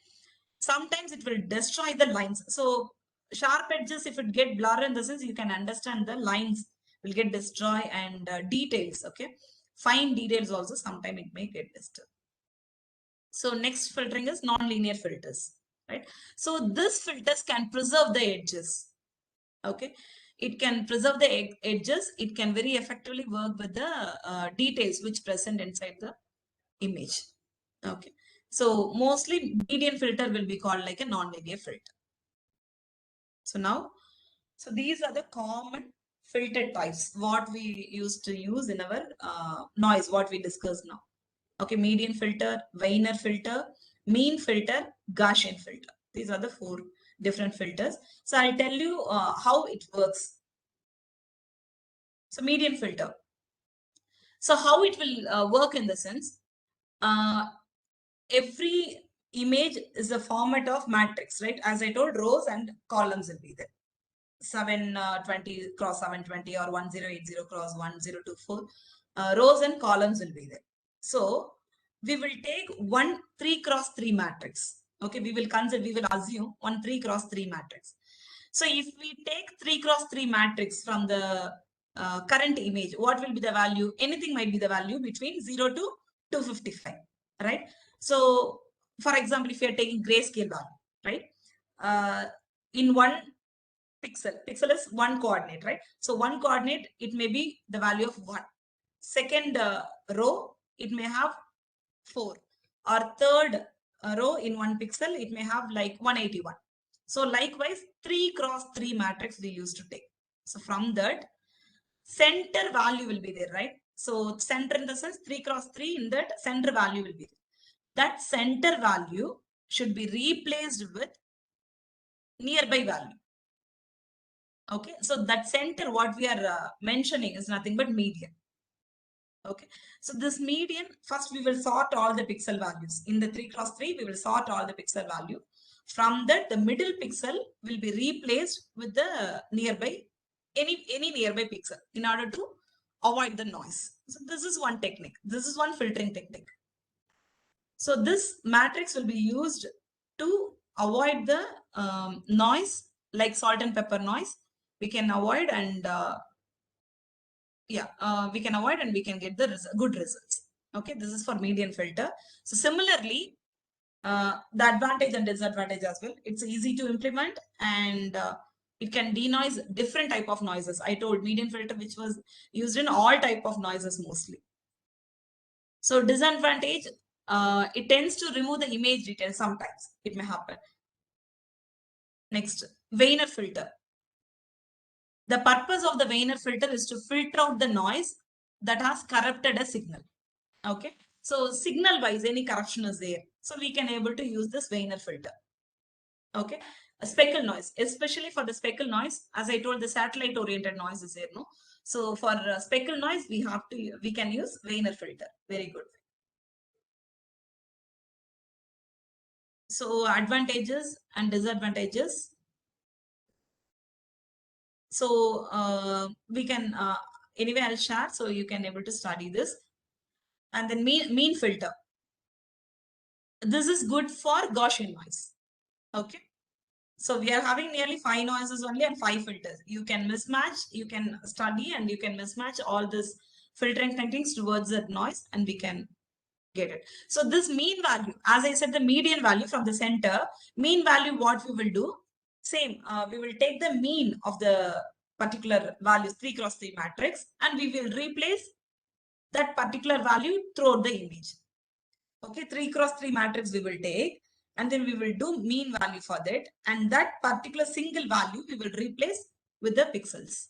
sometimes it will destroy the lines. So sharp edges, if it get blur in the sense, you can understand the lines will get destroyed, and details, okay, fine details also sometimes it may get disturbed. So next filtering is non-linear filters, right? So this filters can preserve the edges. Okay, it can preserve the edges. It can very effectively work with the details which present inside the image. Okay, so mostly median filter will be called like a non-linear filter. So now, so these are the common filter types what we used to use in our noise, what we discussed now. Okay, median filter, Weiner filter, mean filter, Gaussian filter. These are the four different filters. So I'll tell you how it works. So median filter. So how it will work in the sense, every image is a format of matrix, right? As I told, rows and columns will be there. 720 cross 720 or 1080 cross 1024. Rows and columns will be there. So we will take one 3 cross 3 matrix. Okay, we will assume one 3 cross 3 matrix. So if we take 3 cross 3 matrix from the current image, what will be the value? Anything might be the value between 0 to 255, right? So for example, if you are taking grayscale value, right? In one pixel is one coordinate, right? So one coordinate, it may be the value of 1. Second row, it may have 4. Or third row in one pixel, it may have like 181. So likewise, 3 cross 3 matrix we used to take. So from that, center value will be there, right? So center in the sense 3 cross 3, in that center value will be there. That center value should be replaced with nearby value. Okay, so that center what we are mentioning is nothing but median. Okay, so this median, first we will sort all the pixel values. In the 3 cross 3, we will sort all the pixel value. From that, the middle pixel will be replaced with the nearby, any nearby pixel in order to avoid the noise. So this is one technique. This is one filtering technique. So this matrix will be used to avoid the noise, like salt and pepper noise. We can avoid and we can avoid and we can get the good results. Okay, this is for median filter. So similarly, the advantage and disadvantage as well. It's easy to implement and it can denoise different type of noises. I told median filter which was used in all type of noises mostly. So disadvantage, it tends to remove the image detail sometimes. It may happen. Next, Weiner filter. The purpose of the Weiner filter is to filter out the noise that has corrupted a signal. Okay, so signal wise any corruption is there, so we can able to use this Weiner filter. Okay, a speckle noise, especially for the speckle noise, as I told, the satellite oriented noise is there, no? So for speckle noise we can use Weiner filter. Very good. So advantages and disadvantages. So we can anyway I'll share so you can able to study this. And then mean filter. This is good for Gaussian noise. Okay, so we are having nearly 5 noises only and 5 filters. You can mismatch, you can study and you can mismatch all this filtering techniques towards that noise and we can get it. So this mean value, as I said, the median value from the center, mean value, what we will do, same, we will take the mean of the particular values, 3 cross 3 matrix, and we will replace that particular value throughout the image. Okay, 3 cross 3 matrix we will take, and then we will do mean value for that, and that particular single value we will replace with the pixels.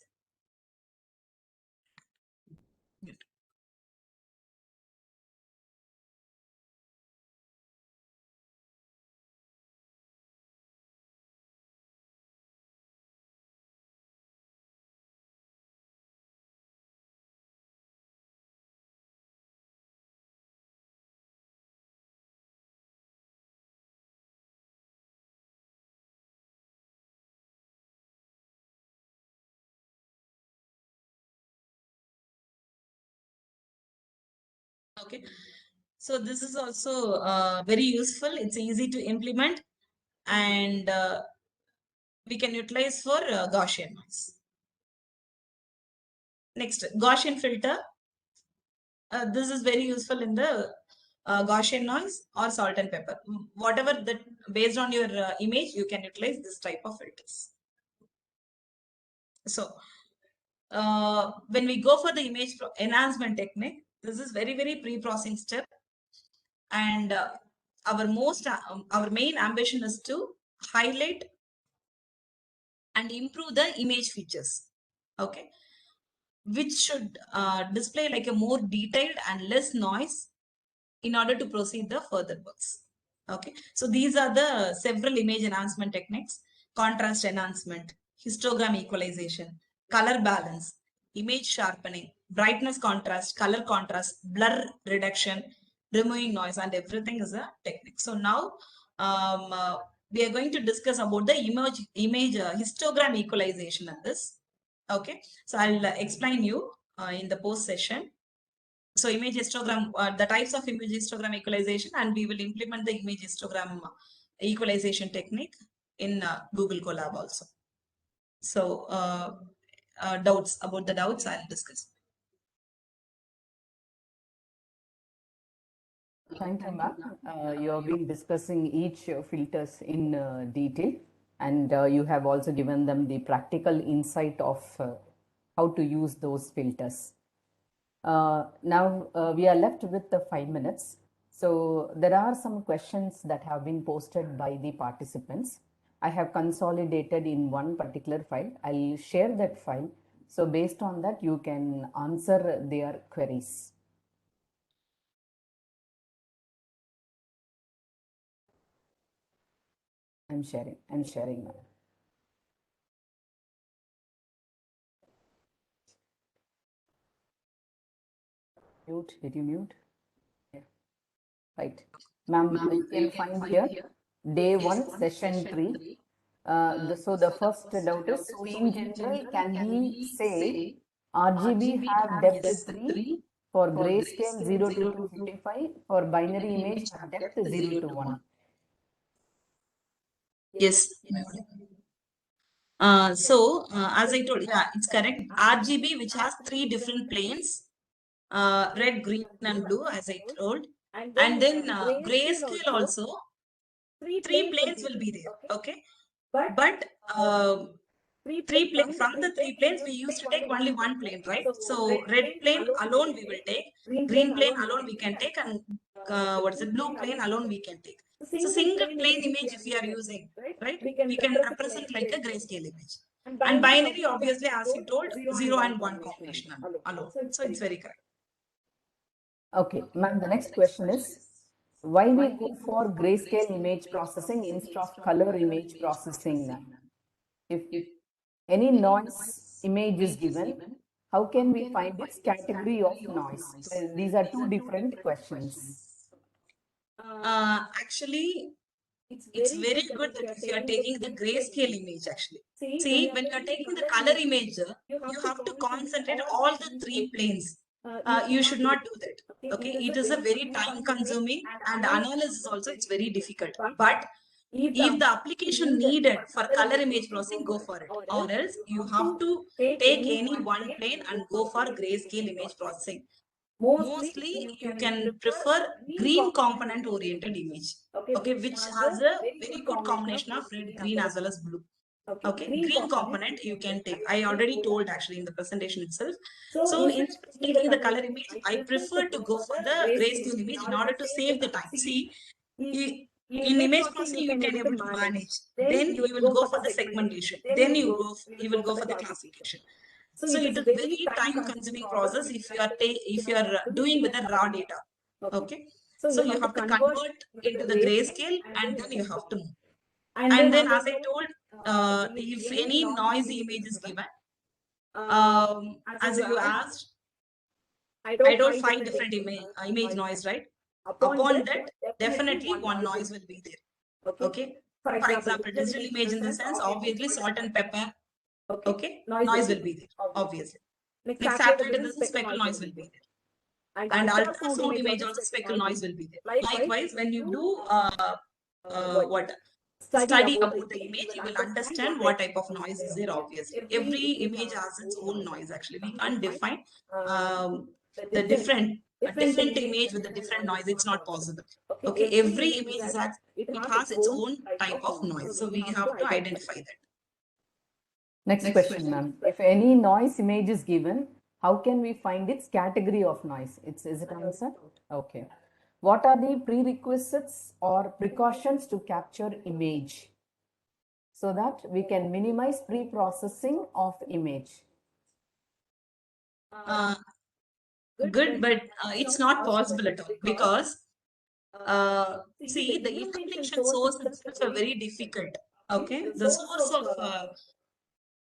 Okay, so this is also very useful. It's easy to implement and we can utilize for Gaussian noise. Next, Gaussian filter. This is very useful in the Gaussian noise or salt and pepper. Whatever that, based on your image, you can utilize this type of filters. So when we go for the image enhancement technique, this is very, very pre-processing step. And our main ambition is to highlight and improve the image features. Okay, which should display like a more detailed and less noise in order to proceed the further works. Okay, so these are the several image enhancement techniques: contrast enhancement, histogram equalization, color balance, image sharpening, brightness contrast, color contrast, blur reduction, removing noise, and everything is a technique. So now we are going to discuss about the image histogram equalization in this. Okay, so I'll explain you in the post session. So image histogram, the types of image histogram equalization, and we will implement the image histogram equalization technique in Google Colab also. So doubts about the doubts I'll discuss. Thank you, ma'am. You have been discussing each filters in detail, and you have also given them the practical insight of how to use those filters. Now we are left with the 5 minutes. So there are some questions that have been posted by the participants. I have consolidated in one particular file. I'll share that file. So based on that, you can answer their queries. I'm sharing now. Mute, did you mute? Yeah. Right. Ma'am, you can find here day 1, session 3. So the first doubt is, so in general, can we say RGB have depth 3 for grayscale 0 to 255, for binary image have depth 0 to 1? Yes. As I told, yeah, it's correct. RGB, which has three different planes, red, green, and blue, as I told. And then grayscale also, three planes will be there. Okay. But from the three planes, we used to take only one plane, right? So red plane alone we will take, green plane alone we can take, and blue plane alone we can take. So single plane image if we are using, right? We can represent like a grayscale image. And binary, obviously, as you told, 0 and 1 combination alone. So it's very correct. Okay, ma'am, the next question is, why we go for grayscale image processing instead of color image processing? If any noise image is given, how can we find its category of noise? These are two different questions. Actually, it's very good that if you are taking the grayscale image, actually. See, when you are taking the color image, you have to concentrate all the three planes. You should not do that. Okay, it is a very time consuming, and analysis also it's very difficult. But if the application needed for color image processing, go for it. Or else you have to take any one plane and go for grayscale image processing. Mostly you can prefer green component oriented image, okay, which has a very good combination of red, green as well as blue. Okay, green component you can take. I already told actually in the presentation itself. So instead of taking the color image, I prefer to go for the grayscale image in order to save the time. See, in image processing you can able to manage. Then you will go for the segmentation. Then you will go for the classification. So it is very time consuming process if you are doing with the raw data. Okay. So you have to convert into the grayscale and then you have to move. And then as I told, if any noisy image is given, as you asked, I told 5 different image noise, right? Upon that, definitely one noise will be there. Okay. For example, digital image in the sense, obviously salt and pepper. Okay. Noise will be there, obviously. Next, satellite in the sense, speckle noise will be there. And ultrasound image also speckle noise will be there. Likewise, when you do what study about the image, you will understand what type of noise is there. Obviously, every image has its own noise. Actually, we can't define the different image with a different noise. It's not possible. Okay, every image it has its own type of noise, so we have to identify that. Next question, ma'am. If any noise image is given, how can we find its category of noise? Is it answered? Okay. What are the prerequisites or precautions to capture image so that we can minimize pre-processing of image? Good, but it's not possible at all because see, the illumination source itself are very difficult. Okay, the source of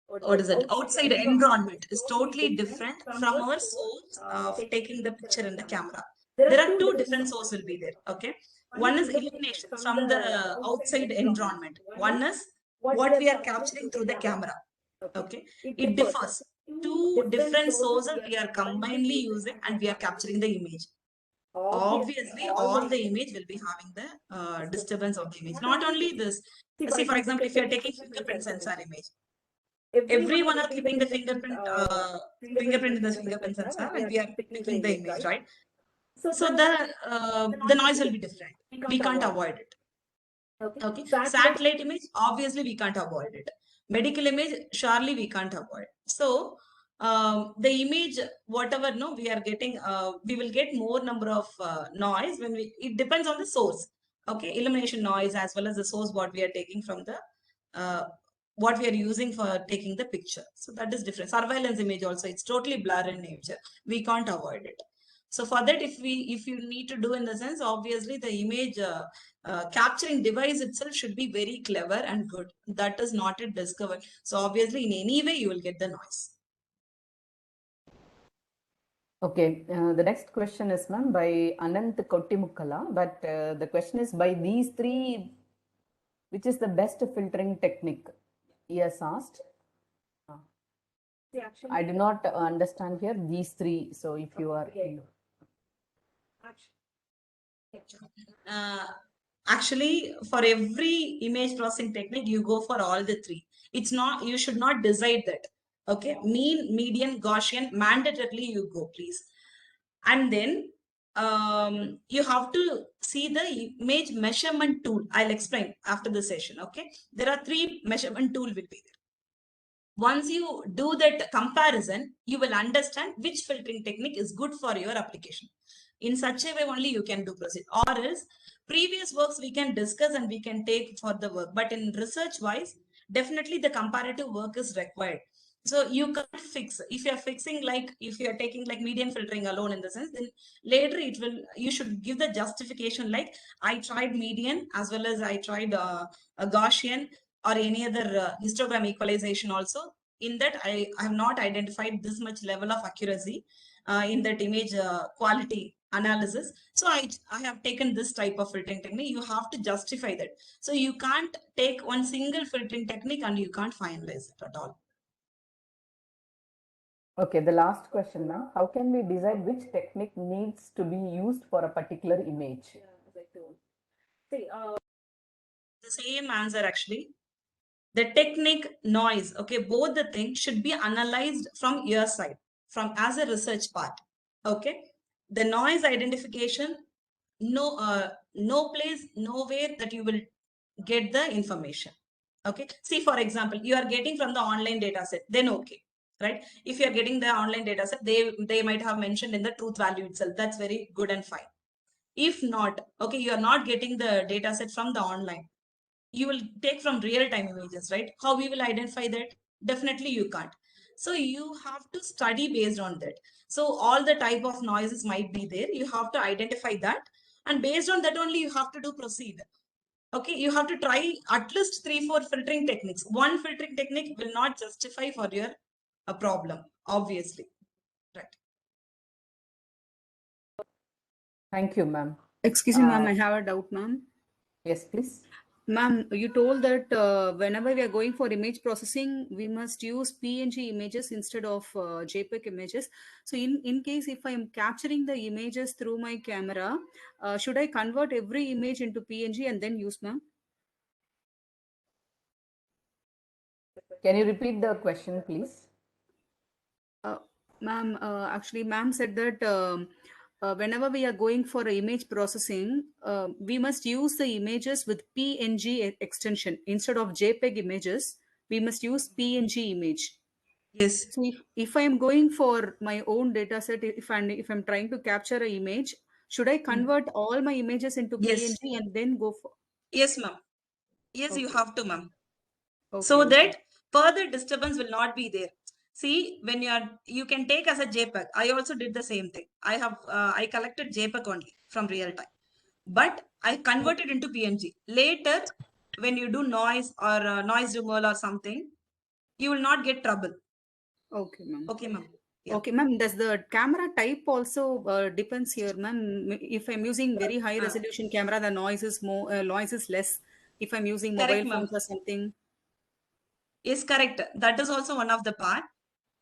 what is it, outside environment is totally different from our source of taking the picture in the camera. There are two different sources will be there. Okay, one is illumination from the outside environment. One is what we are capturing through the camera. Okay, it differs. Two different sources we are combinedly using and we are capturing the image. Obviously, all the image will be having the disturbance of the image. Not only this, see, for example, if you are taking fingerprint sensor image, everyone are keeping the fingerprint in the fingerprint sensor and we are picking the image, right? So the noise will be different. We can't avoid it. Okay, satellite image, obviously we can't avoid it. Medical image, surely we can't avoid. So the image, whatever no we are getting, we will get more number of noise when it depends on the source. Okay, illumination noise as well as the source what we are taking from the what we are using for taking the picture. So that is different. Surveillance image also, it's totally blur in nature. We can't avoid it. So for that, if you need to do in the sense, obviously the image capturing device itself should be very clever and good. That is not yet discovered. So obviously in any way you will get the noise. Okay, the next question is, ma'am, by Anant Kottimukkala, but the question is, by these three, which is the best filtering technique? He has asked. I do not understand here these three. So if you are. Actually, for every image processing technique, you go for all the three. It's not, you should not decide that. Okay, mean, median, Gaussian, mandatorily you go, please. And then you have to see the image measurement tool. I'll explain after the session. Okay, there are three measurement tool will be there. Once you do that comparison, you will understand which filtering technique is good for your application. In such a way only you can do proceed, or else previous works we can discuss and we can take for the work, but in research wise, definitely the comparative work is required. So you can't fix, if you're fixing, like if you're taking like median filtering alone in the sense, then later it will, you should give the justification like I tried median as well as I tried a Gaussian or any other histogram equalization also. In that I have not identified this much level of accuracy in that image quality analysis. So I have taken this type of filtering technique. You have to justify that. So you can't take one single filtering technique and you can't finalize it at all. Okay, the last question now. How can we decide which technique needs to be used for a particular image? The same answer actually. The technique, noise, okay, both the things should be analyzed from your side, from as a research part. Okay, the noise identification, no place, nowhere that you will get the information. Okay, see, for example, you are getting from the online data set, then okay, right? If you are getting the online data set, they might have mentioned in the truth value itself, that's very good and fine. If not, okay, you are not getting the data set from the online, you will take from real-time images, right? How we will identify that? Definitely you can't. So you have to study based on that. So all the type of noises might be there, you have to identify that, and based on that only you have to do proceed. Okay, you have to try at least 3-4 filtering techniques. One filtering technique will not justify for your problem, obviously, right? Thank you, ma'am. Excuse me, ma'am, I have a doubt, ma'am. Yes, please. Ma'am, you told that whenever we are going for image processing, we must use PNG images instead of JPEG images. So in case if I am capturing the images through my camera, should I convert every image into PNG and then use, ma'am? Can you repeat the question, please? Ma'am, actually, ma'am said that whenever we are going for image processing, we must use the images with PNG extension instead of JPEG images. We must use PNG image. Yes. So if I am going for my own data set, if I'm trying to capture an image, should I convert all my images into Yes. PNG and then go for? Yes, ma'am. Yes, Okay. you have to, ma'am. Okay, So okay. that further disturbance will not be there. See, when you can take as a JPEG. I also did the same thing. I collected JPEG only from real time, but I converted into PNG. Later, when you do noise or noise removal or something, you will not get trouble. Okay, ma'am. Okay, ma'am. Yeah. Okay, ma'am. Does the camera type also depends here, ma'am? If I'm using very high resolution camera, the noise is more, noise is less. If I'm using Correct, mobile ma'am. phones or something. Yes, correct. That is also one of the part.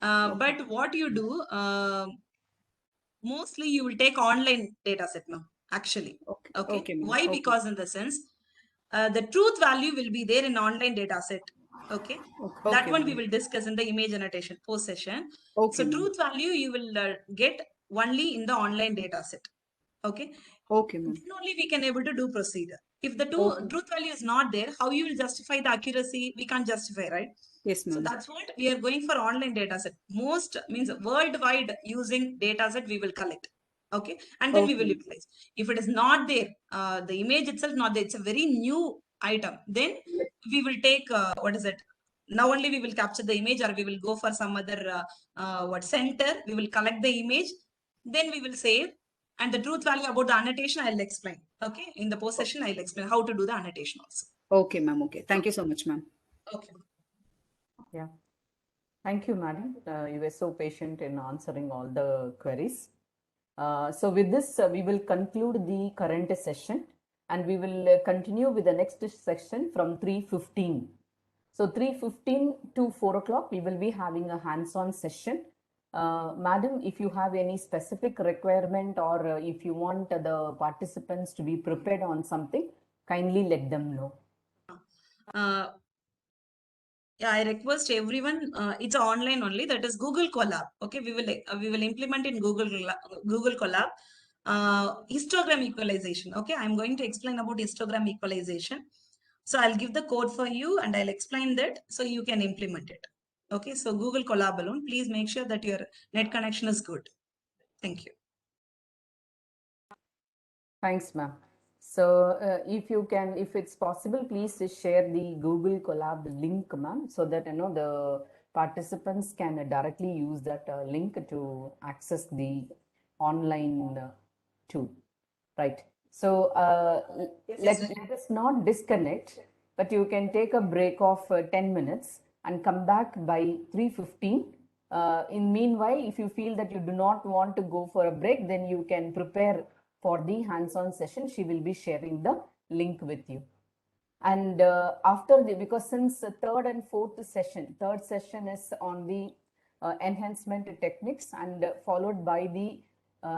Okay. But what you do, mostly you will take online data set, ma'am, actually. Okay. Okay. Okay, ma'am. Why? Okay. Because in the sense, the truth value will be there in online data set. Okay. Okay, That okay, one we ma'am. will discuss in the image annotation post session. Okay, So ma'am. truth value you will get only in the online data set. Okay. Okay, ma'am. Then only we can able to do procedure. If the Okay. truth value is not there, how you will justify the accuracy? We can't justify, right? Yes, So ma'am. that's what we are going for online data set. Most means worldwide using data set we will collect. Okay. And then we will Okay. utilize. If it is not there, the image itself not there, it's a very new item. Then we will take, what is it? Now only we will capture the image, or we will go for some other center. We will collect the image, then we will save. And the truth value about the annotation, I'll explain. Okay, in the post session, I'll explain how to do the annotation also. Okay, ma'am. Okay. Thank you so much, ma'am. Okay. Yeah. Thank you, madam. You were so patient in answering all the queries. So with this, we will conclude the current session, and we will continue with the next section from 3:15. So 3:15 to 4 o'clock, we will be having a hands-on session. Madam, if you have any specific requirement, or if you want the participants to be prepared on something, kindly let them know. Uh, yeah, I request everyone. It's online only. That is Google Colab. Okay, we will implement in Google Colab histogram equalization. Okay, I'm going to explain about histogram equalization. So I'll give the code for you, and I'll explain that so you can implement it. Okay, so Google Colab alone. Please make sure that your net connection is good. Thank you. Thanks, ma'am. So if you can, if it's possible, please share the Google Colab link, ma'am, so that the participants can directly use that link to access the online tool, right? So let us not disconnect, but you can take a break of 10 minutes and come back by 3:15. In meanwhile, if you feel that you do not want to go for a break, then you can prepare for the hands-on session. She will be sharing the link with you. And after the, because since third and fourth session, third session is on the enhancement techniques, and followed by the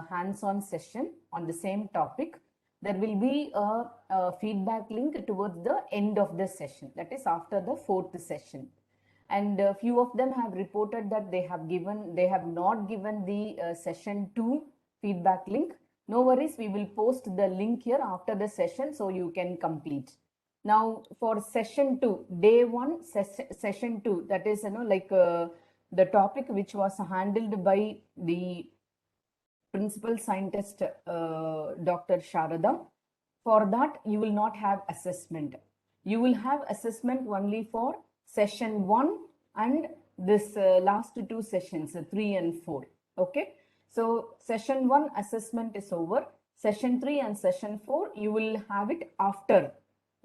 hands-on session on the same topic, there will be a feedback link towards the end of the session, that is after the fourth session. And a few of them have reported that they have not given the session 2 feedback link. No worries, we will post the link here after the session so you can complete. Now for session 2, day 1, session 2, that is the topic which was handled by the principal scientist Dr. Sharada. For that, you will not have assessment. You will have assessment only for session 1 and this last 2 sessions, 3 and 4. Okay. So session 1 assessment is over. Session 3 and session 4, you will have it after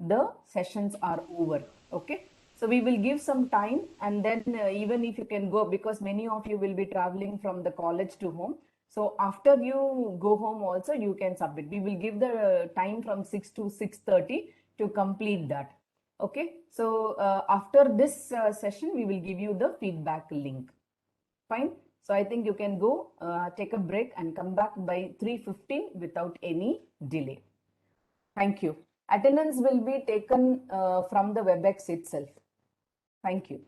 the sessions are over. Okay. So we will give some time, and then even if you can go, because many of you will be traveling from the college to home. So after you go home also, you can submit. We will give the time from 6 to 6:30 to complete that. Okay. So after this session, we will give you the feedback link. Fine. So I think you can go take a break and come back by 3:15 without any delay. Thank you. Attendance will be taken from the WebEx itself. Thank you.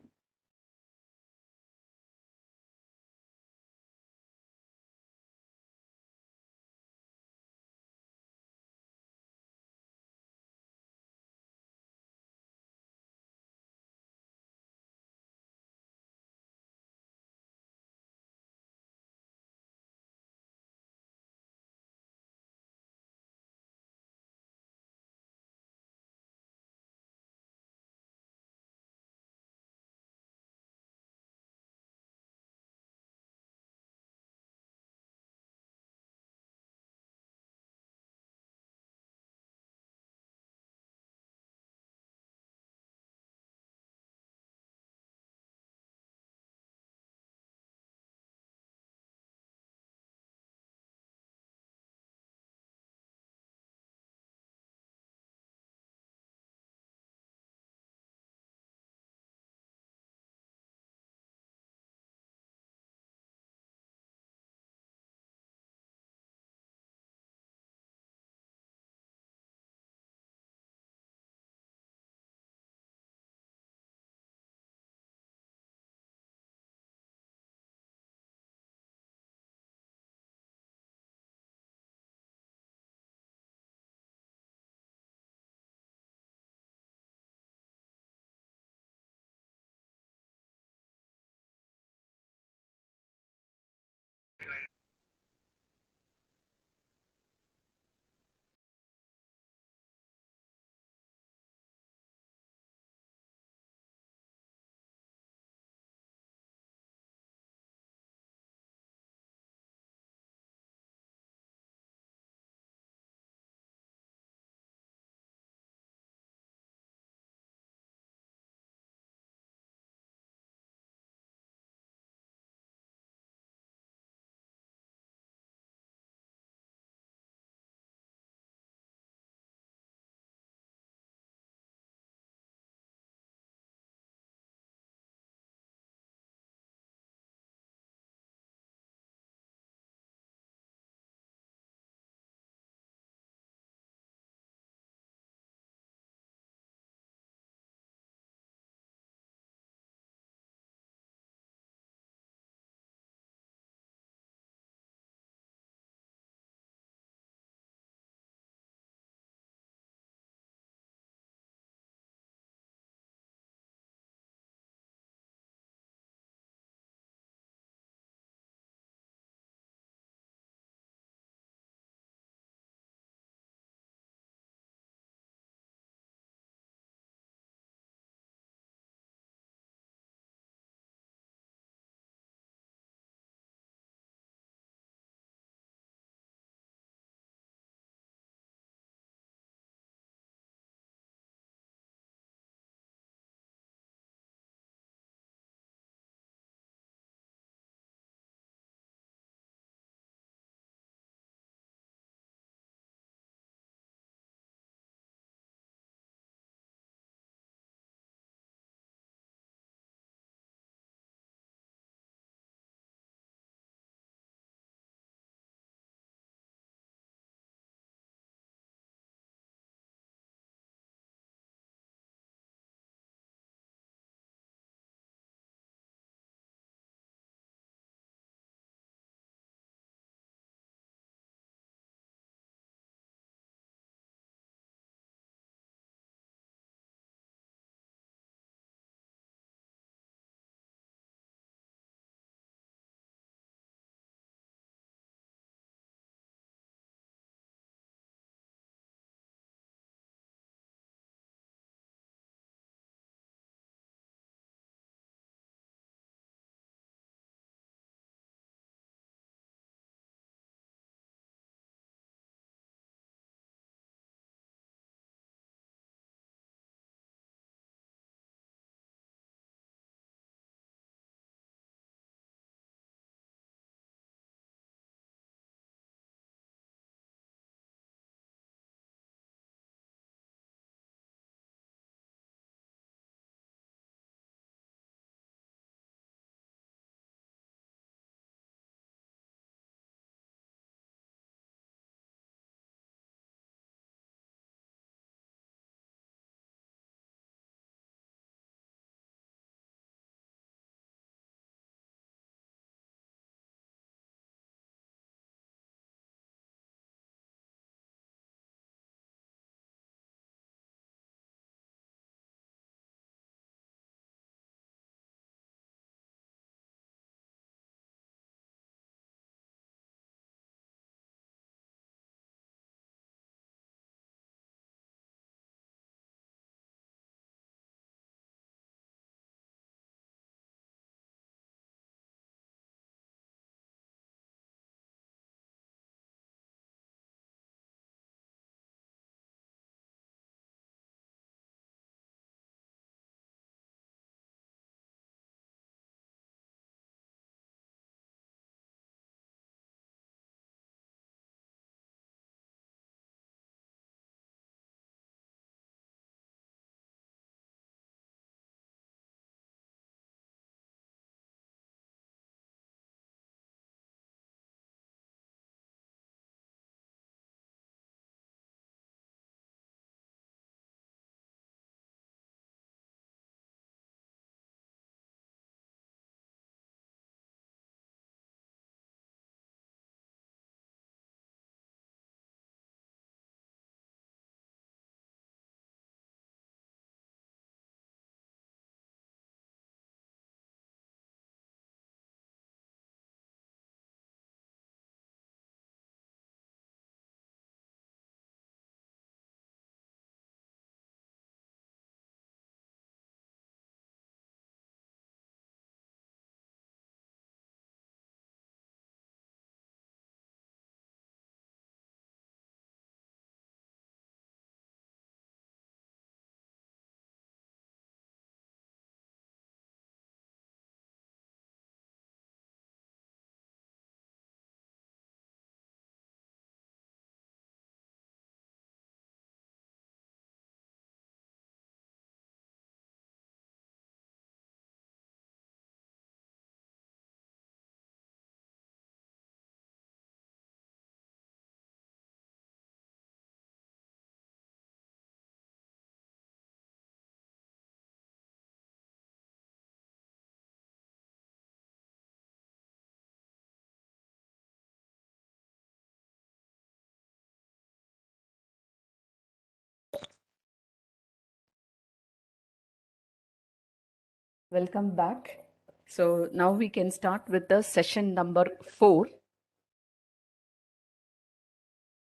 Welcome back. So now we can start with the session number 4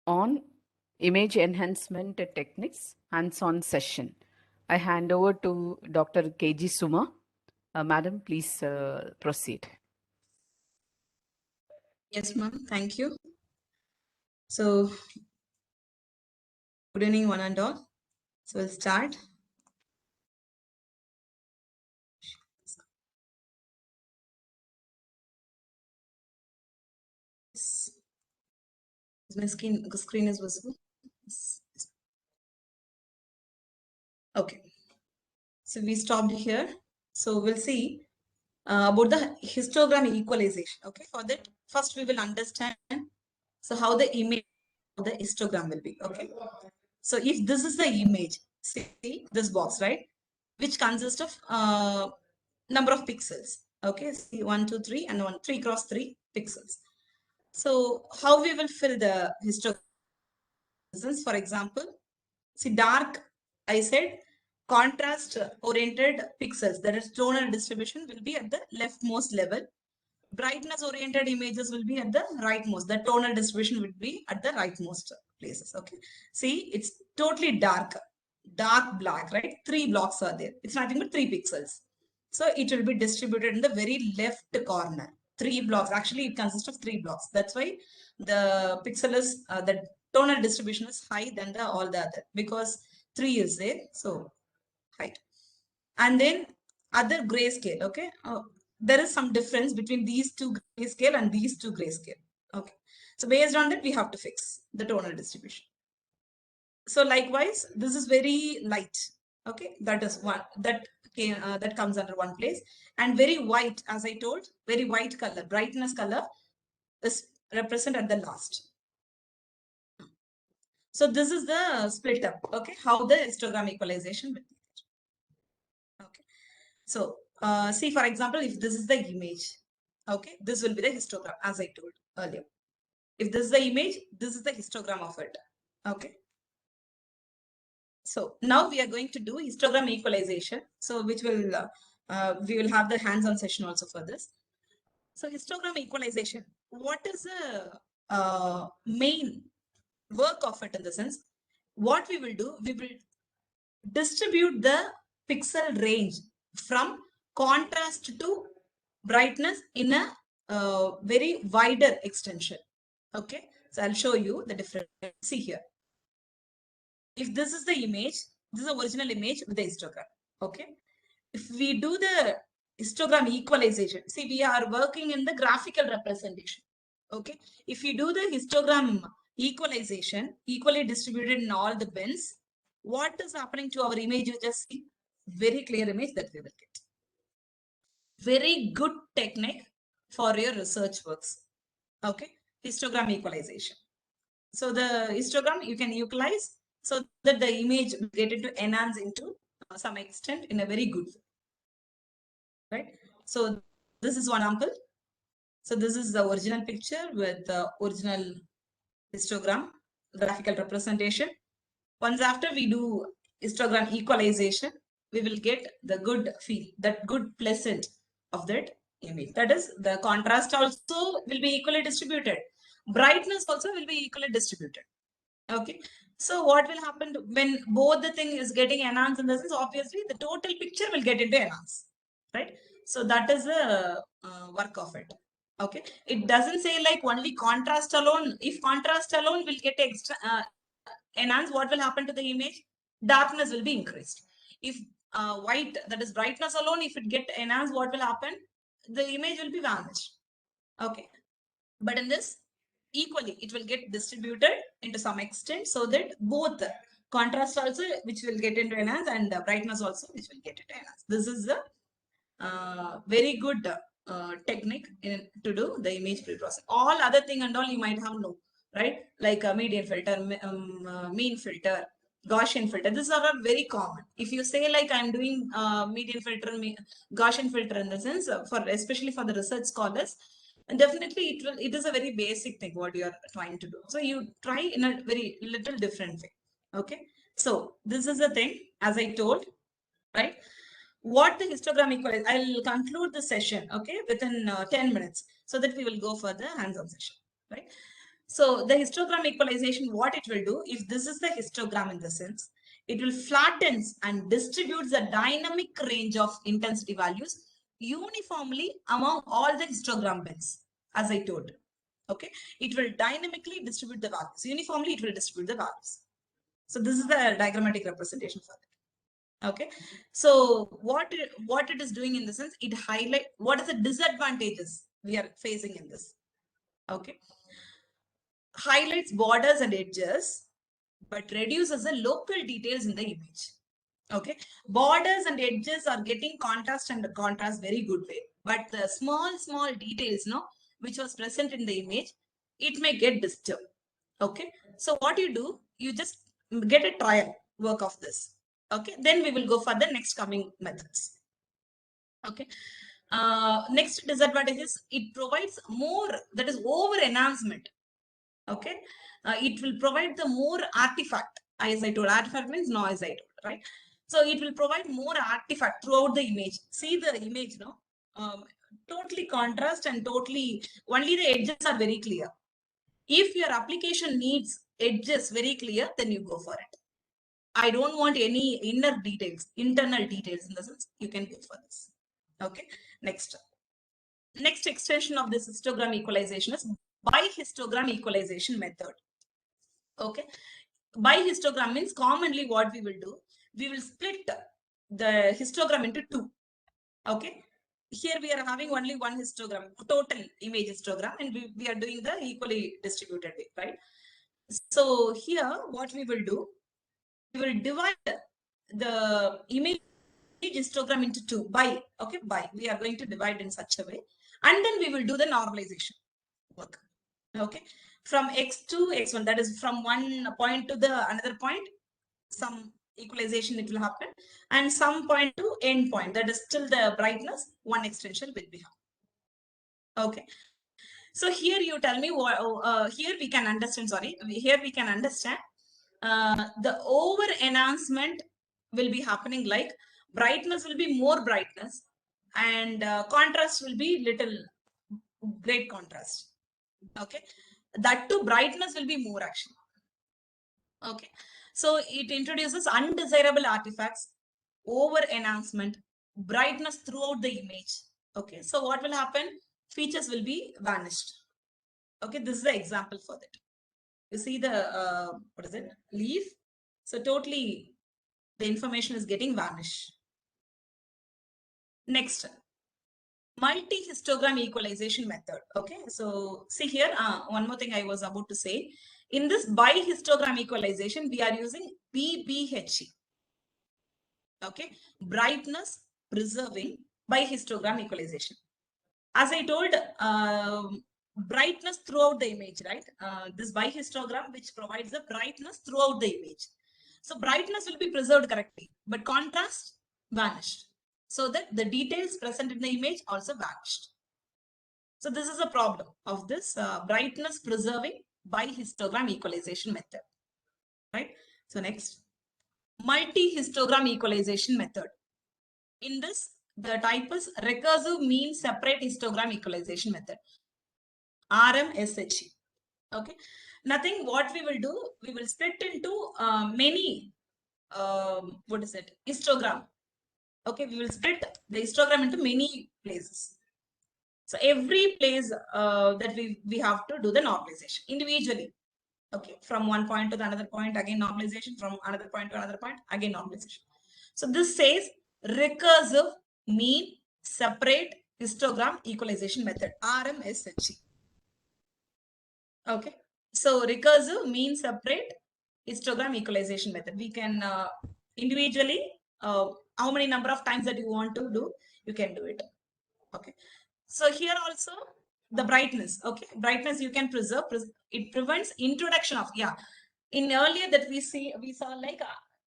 on image enhancement techniques, hands-on session. I hand over to Dr. KG Suma. Madam, please proceed. Yes, ma'am. Thank you. So, good evening, one and all. So, we'll start. Is my screen is visible? Yes. Okay. So, we stopped here. So, we'll see about the histogram equalization. Okay. For that, first we will understand so how the image of the histogram will be. Okay. So, if this is the image, see this box, right? Which consists of number of pixels. Okay, see 1, 2, 3 and 3 cross 3 pixels. So how we will fill the histogram? For example, see dark, I said contrast oriented pixels, that is tonal distribution will be at the leftmost level. Brightness oriented images will be at the rightmost. The tonal distribution will be at the rightmost places. Okay, see it's totally dark black, right? 3 blocks are there. It's nothing but 3 pixels. So it will be distributed in the very left corner. 3 blocks. Actually, it consists of 3 blocks. That's why the pixel is the tonal distribution is high than the all the other, because 3 is there. So height. And then other grayscale. Okay. There is some difference between these two grayscale and these two grayscale. Okay. So based on that, we have to fix the tonal distribution. So likewise, this is very light. Okay, that is one that comes under one place, and very white, as I told, very white color, brightness color is represent at the last. So this is the split up. Okay, how the histogram equalization will be. Okay, so see, for example, if this is the image, okay, this will be the histogram, as I told earlier. If this is the image, this is the histogram of it. Okay. So now we are going to do histogram equalization. So which will we will have the hands-on session also for this. So histogram equalization, what is the main work of it in the sense? What we will do, we will distribute the pixel range from contrast to brightness in a very wider extension. Okay, so I'll show you the difference. See here. If this is the image, this is the original image with the histogram. Okay. If we do the histogram equalization, see, we are working in the graphical representation. Okay. If we do the histogram equalization, equally distributed in all the bins, what is happening to our image? You just see very clear image that we will get. Very good technique for your research works. Okay. Histogram equalization. So the histogram you can equalize so that the image will get into enhance into some extent in a very good way. Right? So this is one example. So this is the original picture with the original histogram, graphical representation. Once after we do histogram equalization, we will get the good feel, that good pleasant of that image. That is, the contrast also will be equally distributed. Brightness also will be equally distributed. Okay. So what will happen when both the thing is getting enhanced in the sense, obviously the total picture will get into enhance, right? So that is the work of it. Okay. It doesn't say like only contrast alone. If contrast alone will get extra enhanced, what will happen to the image? Darkness will be increased. If white, that is brightness alone, if it get enhanced, what will happen? The image will be vanished. Okay. But in this, equally it will get distributed into some extent so that both contrast also which will get into enhance and brightness also which will get into enhance. This is the very good technique to do the image pre-processing. All other thing and all you might have no, right? Like a median filter, mean filter, Gaussian filter. These are very common. If you say like I'm doing median filter, Gaussian filter in the sense for especially for the research scholars, and definitely it is a very basic thing what you are trying to do. So you try in a very little different way. Okay. So this is the thing, as I told, right? what the histogram equalizer, I'll conclude the session, okay, within 10 minutes, so that we will go for the hands-on session, right? So the histogram equalization, what it will do, if this is the histogram in the sense, it will flattens and distributes the dynamic range of intensity values uniformly among all the histogram bins, as I told. Okay, it will dynamically distribute the values. Uniformly, it will distribute the values. So this is the diagrammatic representation for that. Okay, so what it is doing in the sense, it highlight what is the disadvantages we are facing in this. Okay, highlights borders and edges, but reduces the local details in the image. Okay, borders and edges are getting contrast and contrast very good way, but the small details, no, which was present in the image, it may get disturbed. Okay, so what you do, you just get a trial work of this. Okay, then we will go for the next coming methods. Okay, next disadvantage is it provides more, that is over enhancement. Okay, it will provide the more artifact, as I told. Artifact means noise, I told, right? So it will provide more artifact throughout the image. See the image, no, totally contrast and totally only the edges are very clear. If your application needs edges very clear, then you go for it. I don't want any inner details, internal details in the sense, you can go for this. Okay, next extension of this histogram equalization is by histogram equalization method. Okay, by histogram means commonly what we will do, we will split the histogram into two. Okay, here we are having only one histogram, total image histogram, and we are doing the equally distributed way, right? So here what we will do, we will divide the image histogram into two by, okay, by, we are going to divide in such a way, and then we will do the normalization work. Okay, from x to x1, that is from one point to the another point, some equalization it will happen, and some point to end point, that is still the brightness, one extension will be happening. Okay, so here you tell me what, here we can understand, sorry, here we can understand the over enhancement will be happening, like brightness will be more brightness, and contrast will be little great contrast. Okay, that too brightness will be more actually. Okay, so it introduces undesirable artifacts, over enhancement, brightness throughout the image. Okay, so what will happen, features will be vanished. Okay, this is the example for that. You see the what is it, leaf, so totally the information is getting vanished. Next, multi-histogram equalization method. Okay, so see here, one more thing I was about to say. In this bi-histogram equalization, we are using BBHE. Okay, brightness preserving bi-histogram equalization. As I told, brightness throughout the image, right? This bi-histogram, which provides the brightness throughout the image. So brightness will be preserved correctly, but contrast vanished, so that the details present in the image also vanished. So this is a problem of this brightness preserving bi-histogram equalization method, right? So next, multi-histogram equalization method. In this, the type is recursive mean separate histogram equalization method, RMSHE. Okay, nothing. What we will do, we will split into many what is it, histogram. Okay, we will split the histogram into many places. So every place that we have to do the normalization individually. Okay, from one point to the another point, again normalization, from another point to another point, again normalization. So this says recursive mean separate histogram equalization method, RMSHE. Okay, so recursive mean separate histogram equalization method. We can individually, how many number of times that you want to do, you can do it. Okay, so here also the brightness. Okay, brightness you can preserve. It prevents introduction of, yeah, in earlier that we saw like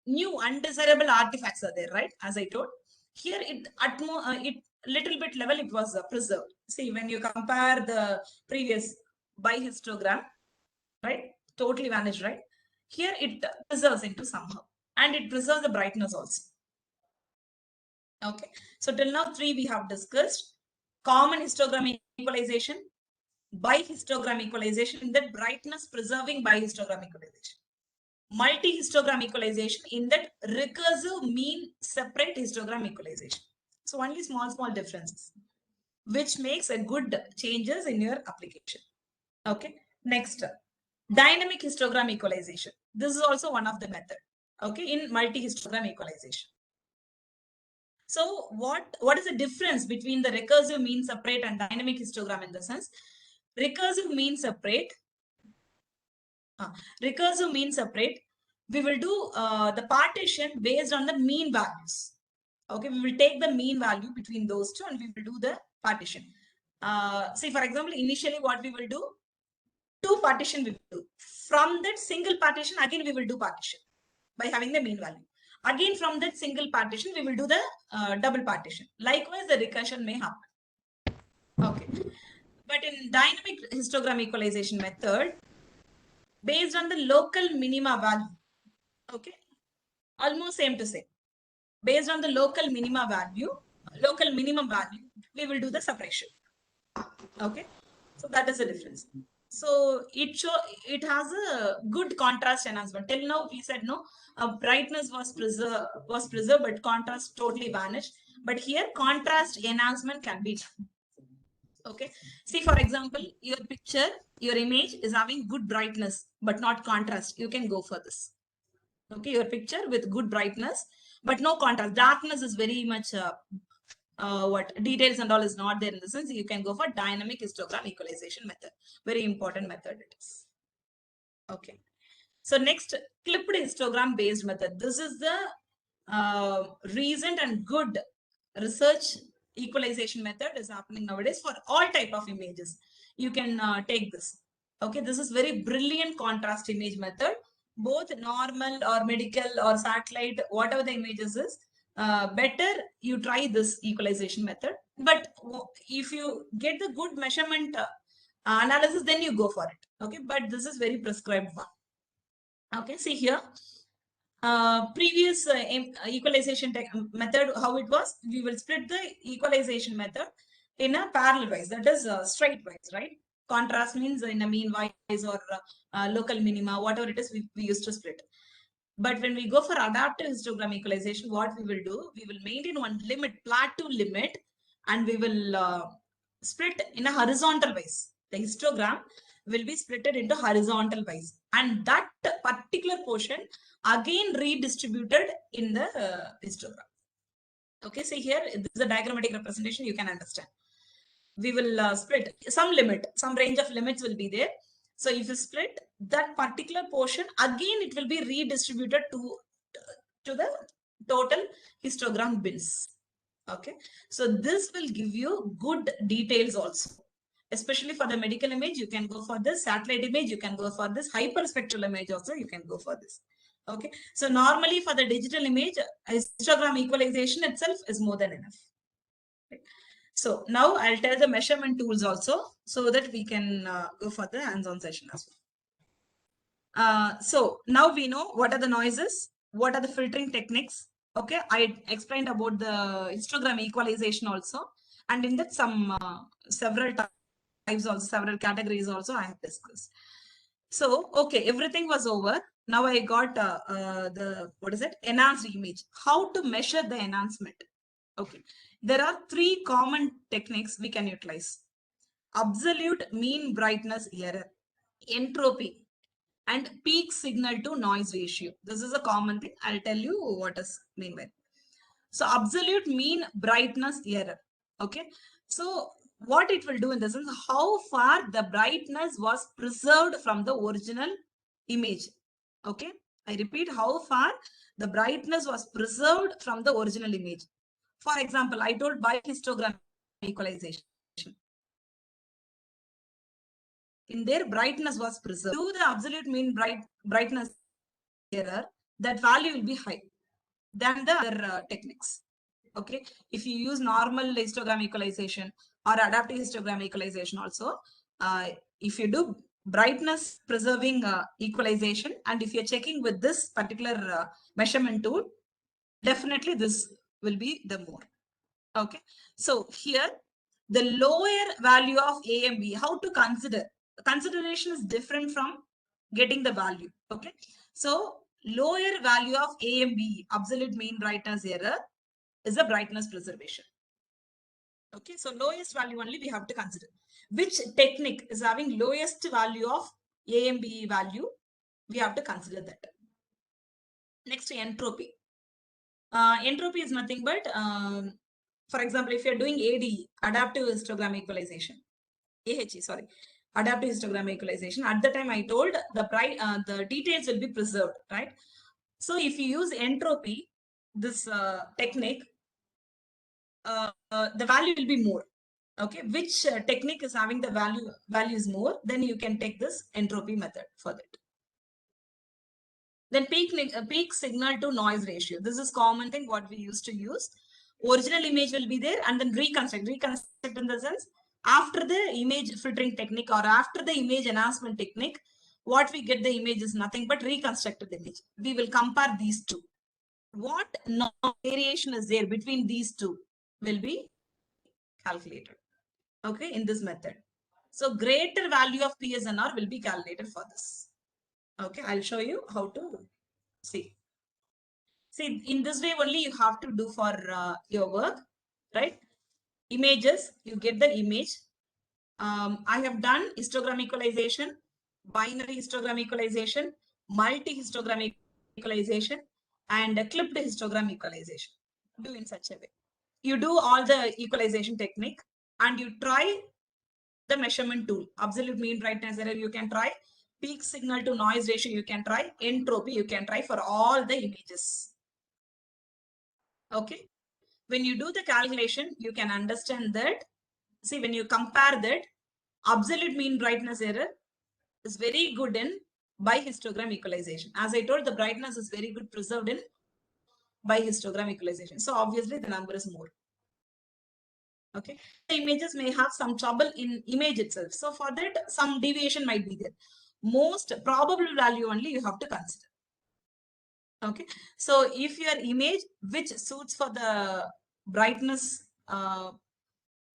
new undesirable artifacts are there, right? As I told, here it it little bit level it was preserved. See, when you compare the previous by histogram, right, totally vanished, right? Here it preserves into somehow, and it preserves the brightness also. Okay. So till now, 3 we have discussed. Common histogram equalization, bihistogram equalization, in that brightness preserving bihistogram equalization. Multi-histogram equalization, in that recursive mean separate histogram equalization. So only small differences, which makes a good changes in your application. Okay. Next, dynamic histogram equalization. This is also one of the method. Okay, in multi-histogram equalization. So what is the difference between the recursive mean separate and dynamic histogram in the sense? Recursive mean separate, we will do the partition based on the mean values. Okay, we will take the mean value between those two and we will do the partition. See, for example, initially what we will do, 2 partition we will do. From that single partition, again we will do partition by having the mean value. Again, from that single partition, we will do the double partition. Likewise, the recursion may happen. Okay. But in dynamic histogram equalization method, based on the local minima value, okay, almost same to same. Based on the local minimum value, we will do the separation. Okay. So that is the difference. So it has a good contrast enhancement. Till now we said no, brightness was preserved, but contrast totally vanished. But here contrast enhancement can be done. Okay. See, for example, your picture, your image is having good brightness, but not contrast. You can go for this. Okay, your picture with good brightness, but no contrast. Darkness is very much what details and all is not there in the sense. You can go for dynamic histogram equalization method. Very important method it is. Okay. So next, clipped histogram based method. This is the recent and good research equalization method is happening nowadays for all type of images. You can take this. Okay, this is very brilliant contrast image method. Both normal or medical or satellite, whatever the images is, better you try this equalization method. But if you get the good measurement analysis, then you go for it. Okay, but this is very prescribed one. Okay, see here. Previous equalization method, how it was, we will split the equalization method in a parallel wise, that is straight wise, right? Contrast means in a mean wise or local minima, whatever it is, we used to split. But when we go for adaptive histogram equalization, what we will do, we will maintain one limit, plateau limit, and we will split in a horizontal wise. The histogram will be splitted into horizontal wise, and that particular portion again redistributed in the histogram. Okay, see here, this is a diagrammatic representation, you can understand. We will split some limit, some range of limits will be there. So if you split that particular portion, again it will be redistributed to the total histogram bins. Okay, so this will give you good details also. Especially for the medical image, you can go for this. Satellite image, you can go for this. Hyperspectral image also, you can go for this. Okay, so normally for the digital image, histogram equalization itself is more than enough. Right? So now I'll tell the measurement tools also, so that we can go for the hands-on session as well. So now we know what are the noises, what are the filtering techniques. Okay, I explained about the histogram equalization also, and in that some several types also, several categories also I have discussed. So okay, everything was over. Now I got the enhanced image. How to measure the enhancement? Okay, there are 3 common techniques we can utilize: absolute mean brightness error, entropy, and peak signal to noise ratio. This is a common thing. I'll tell you what is mean by. So absolute mean brightness error. Okay. So what it will do in this is how far the brightness was preserved from the original image. Okay. I repeat, how far the brightness was preserved from the original image. For example, I told bihistogram equalization. In their brightness was preserved. To the absolute mean brightness error, that value will be high than the other techniques. Okay, if you use normal histogram equalization or adaptive histogram equalization also, if you do brightness preserving equalization, and if you're checking with this particular measurement tool, definitely this will be the more. Okay. So here, the lower value of A and B, how to consider? Consideration is different from getting the value. Okay. So lower value of A and B, absolute mean brightness error, is a brightness preservation. Okay. So lowest value only we have to consider. Which technique is having lowest value of A and B value? We have to consider that. Next, entropy. Entropy is nothing but, for example, if you're doing ADE, adaptive histogram equalization, AHE, sorry, adaptive histogram equalization, at the time I told the details will be preserved, right? So if you use entropy, this technique, the value will be more. Okay, which technique is having the value is more, then you can take this entropy method for that. Then peak signal to noise ratio. This is common thing what we used to use. Original image will be there and then reconstruct. Reconstruct in the sense, after the image filtering technique or after the image enhancement technique, what we get the image is nothing but reconstructed image. We will compare these two. What variation is there between these two will be calculated. Okay, in this method. So greater value of PSNR will be calculated for this. Okay, I'll show you how to see. See, in this way only you have to do for your work, right? Images, you get the image. I have done histogram equalization, binary histogram equalization, multi-histogram equalization, and a clipped histogram equalization. Do in such a way. You do all the equalization technique and you try the measurement tool. Absolute mean brightness error you can try. Peak signal to noise ratio you can try. Entropy you can try for all the images. Okay. When you do the calculation, you can understand that. See, when you compare that, absolute mean brightness error is very good in by histogram equalization. As I told, the brightness is very good preserved in by histogram equalization. So obviously the number is more. Okay. The images may have some trouble in image itself. So for that, some deviation might be there. Most probable value only you have to consider. Okay. So if your image, which suits for the brightness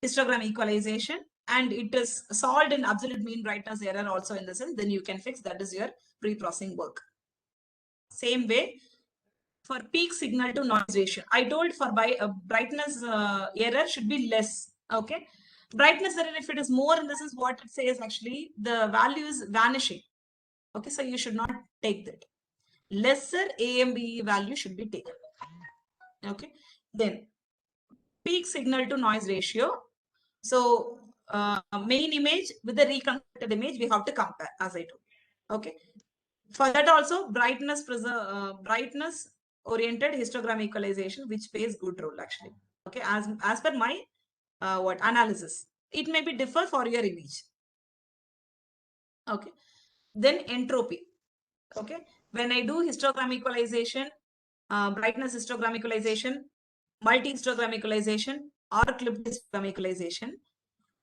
histogram equalization and it is solved in absolute mean brightness error also in the sense, then you can fix, that is your pre-processing work. Same way for peak signal to noise ratio, I told for brightness error should be less. Okay, brightness error, if it is more in the sense, what it says actually the value is vanishing. Okay, so you should not take that. Lesser AMBE value should be taken. Okay, then peak signal to noise ratio. So main image with the reconstructed image, we have to compare as I told. Okay. For that also, brightness oriented histogram equalization, which plays good role actually. Okay. As per my what analysis, it may be differ for your image. Okay. Then entropy. Okay. When I do histogram equalization, brightness histogram equalization, multi histogram equalization, or clipped histogram equalization,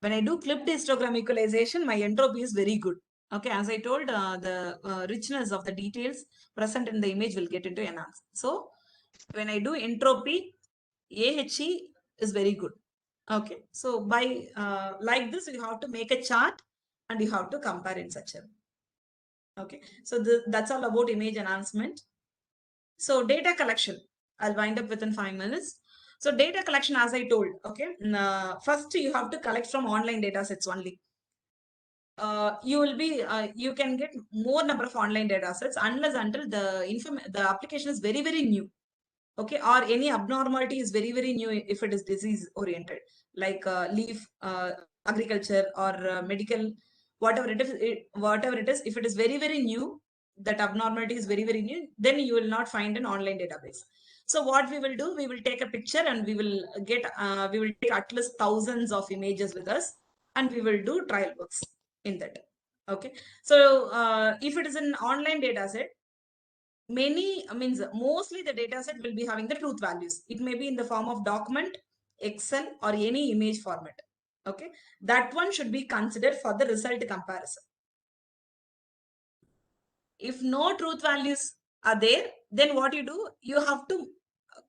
when I do clipped histogram equalization, my entropy is very good. Okay, as I told, the richness of the details present in the image will get into enhanced. So when I do entropy, AHE is very good. Okay, so by like this, you have to make a chart and you have to compare in such a way. Okay, so that's all about image enhancement. So data collection, I'll wind up within 5 minutes. So data collection, as I told, okay, first you have to collect from online data sets only. You can get more number of online data sets unless until the application is very, very new. Okay, or any abnormality is very, very new if it is disease oriented, like leaf agriculture or medical, whatever it is, if it is very, very new, that abnormality is very, very new, then you will not find an online database. So what we will do, we will take a picture and we will take at least thousands of images with us and we will do trial works in that. Okay, so if it is an online data set, mostly the data set will be having the truth values. It may be in the form of document, Excel, or any image format. Okay, that one should be considered for the result comparison. If no truth values are there, then what you do, you have to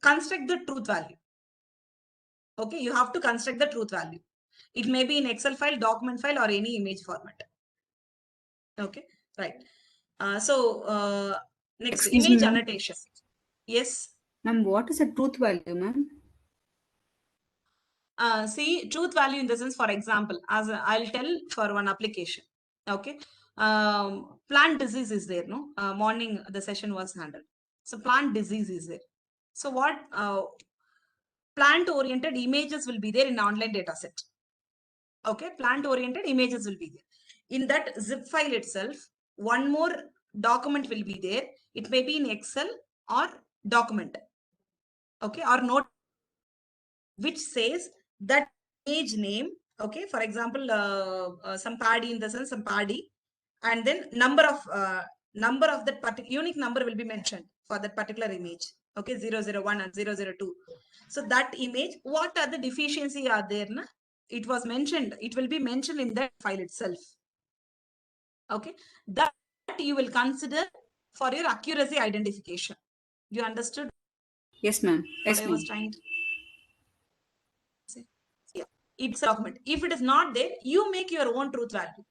construct the truth value. Okay, you have to construct the truth value. It may be in Excel file, document file, or any image format. Okay, right. Next, Excuse me, image ma'am. annotation. Yes. Ma'am, what is a truth value, ma'am? See, truth value in the sense, for example, I'll tell for one application. Okay. Plant disease is there, no? Morning, the session was handled. So plant disease is there. So what plant-oriented images will be there in online data set. Okay, plant-oriented images will be there. In that zip file itself, one more document will be there. It may be in Excel or document. Okay, or note, which says that image name. Okay, for example, some paddy, in the sense some paddy, and then number of that particular unique number will be mentioned for that particular image. Okay, 001 and 002. So that image, what are the deficiency are there? Na? It was mentioned. It will be mentioned in that file itself. Okay, that you will consider for your accuracy identification. You understood Yes, ma'am. what Yes, I ma'am. was trying to say? Yeah, it's a document. If it is not there, you make your own truth value.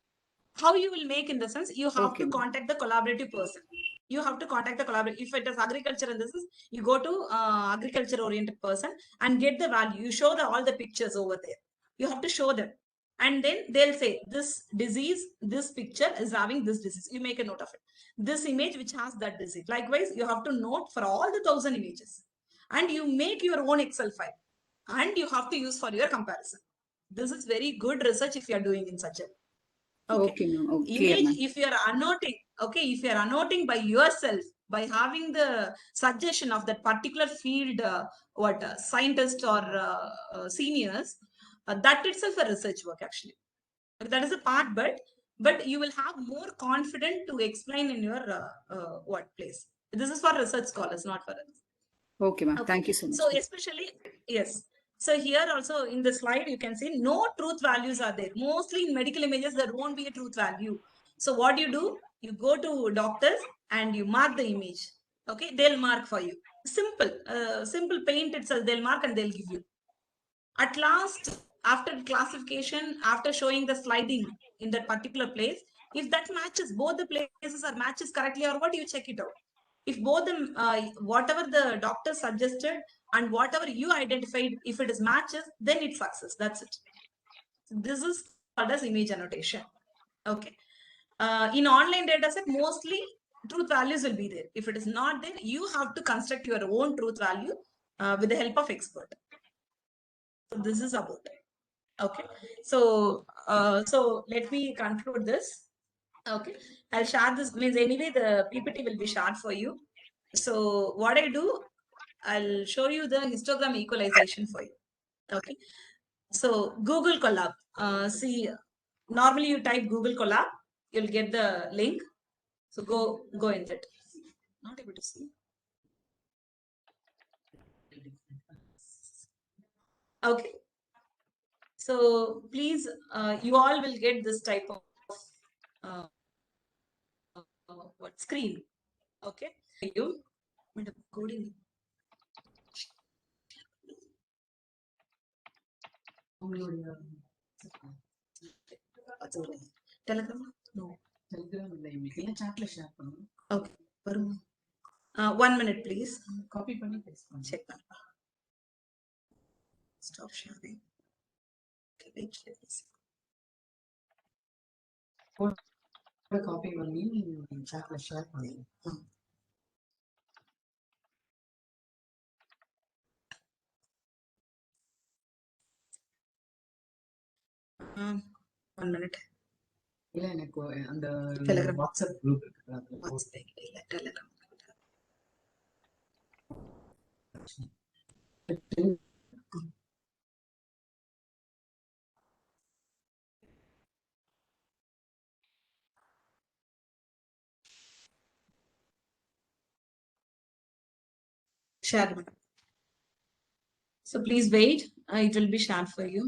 How you will make, in the sense, you have Okay, to ma'am. contact the collaborative person. You have to contact the collaborative. If it is agriculture, and this is, you go to agriculture oriented person and get the value. You show all the pictures over there. You have to show them. And then they'll say, this disease, this picture is having this disease. You make a note of it. This image which has that disease. Likewise, you have to note for all the 1,000 images. And you make your own Excel file. And you have to use for your comparison. This is very good research if you are doing in such a. Okay, ma'am. Oh, clear, Image, ma'am. if you are annotating, okay, if you are annotating by yourself, by having the suggestion of that particular field, scientist or seniors, that itself a research work actually. That is a part, but you will have more confident to explain in your what place. This is for research scholars, not for us. Okay, ma'am. Okay. Thank you so much. So especially, yes. So here also in the slide, you can see no truth values are there. Mostly in medical images, there won't be a truth value. So what you do, you go to doctors and you mark the image. Okay, they'll mark for you. Simple paint itself, they'll mark and they'll give you. At last, after classification, after showing the sliding in that particular place, if that matches, both the places are matches correctly or what, you check it out. If both them, whatever the doctor suggested and whatever you identified, if it is matches, then it's success. That's it. This is called as image annotation. Okay. In online dataset, mostly truth values will be there. If it is not there, you have to construct your own truth value with the help of expert. So this is about it. Okay. So let me conclude this. Okay. I'll share this. Means anyway, the PPT will be shared for you. So what I do, I'll show you the histogram equalization for you. Okay. So Google Colab. See, normally you type Google Colab, you'll get the link. So go in it. Not able to see. Okay. So please, you all will get this type of uh, what screen. Okay. You coding. Telegram? No. Okay. வரும். 1 minute, please. Check that. Stop sharing. Okay, wait, let me see. Um, 1 minute. Telegram. WhatsApp இல்ல, Telegram. Share. So please wait. It will be shared for you.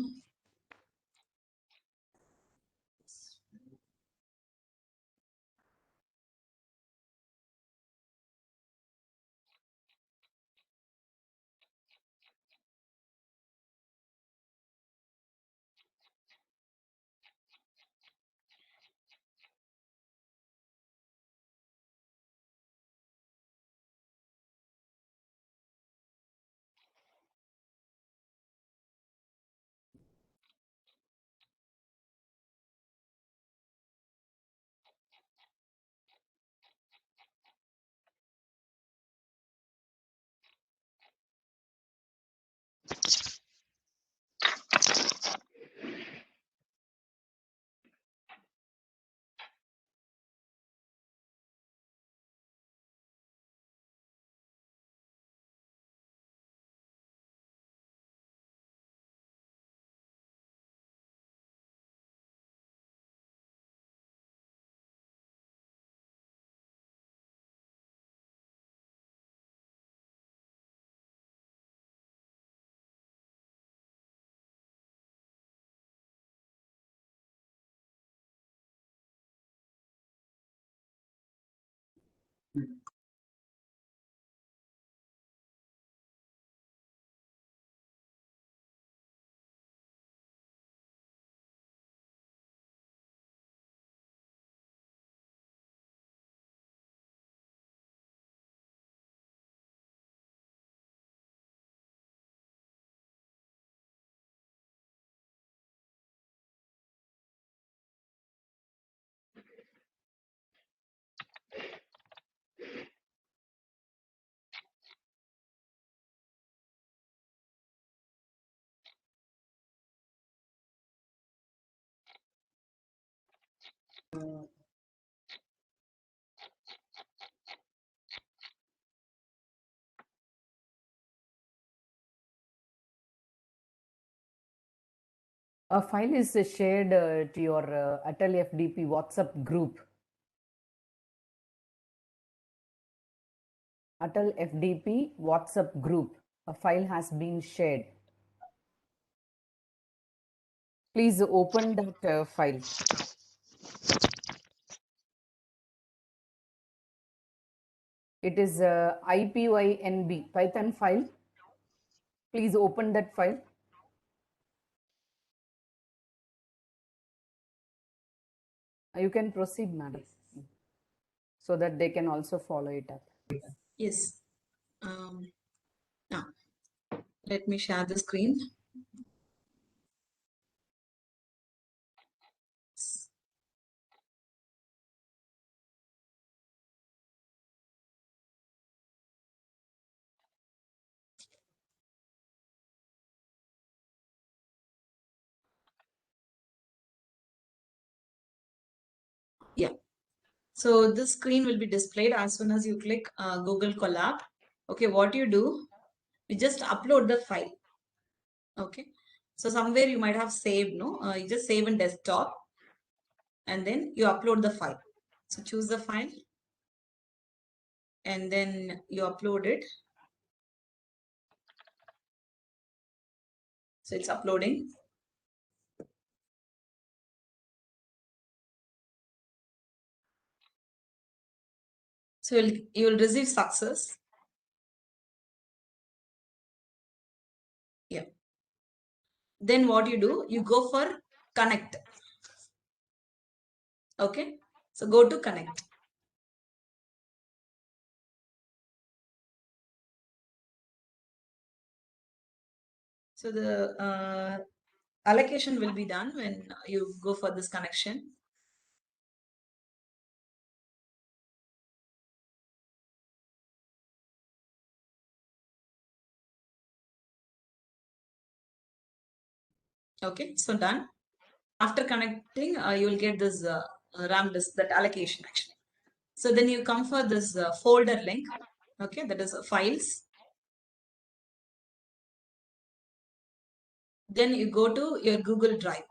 A file is shared to your Atal FDP WhatsApp group. Atal FDP WhatsApp group. A file has been shared. Please open that file. It is IPYNB Python file. Please open that file. You can proceed, madam, so that they can also follow it up. Yes. Now, let me share the screen. Yeah. So this screen will be displayed as soon as you click Google Colab. Okay, what you do, you just upload the file. Okay. So somewhere you might have saved, no? You just save in desktop and then you upload the file. So choose the file and then you upload it. So it's uploading. So you will receive success. Yeah. Then what you do, you go for connect. Okay. So go to connect. So the allocation will be done when you go for this connection. Okay, so done. After connecting, you will get this RAM disk, that allocation actually. So then you come for this folder link. Okay, that is files. Then you go to your Google Drive.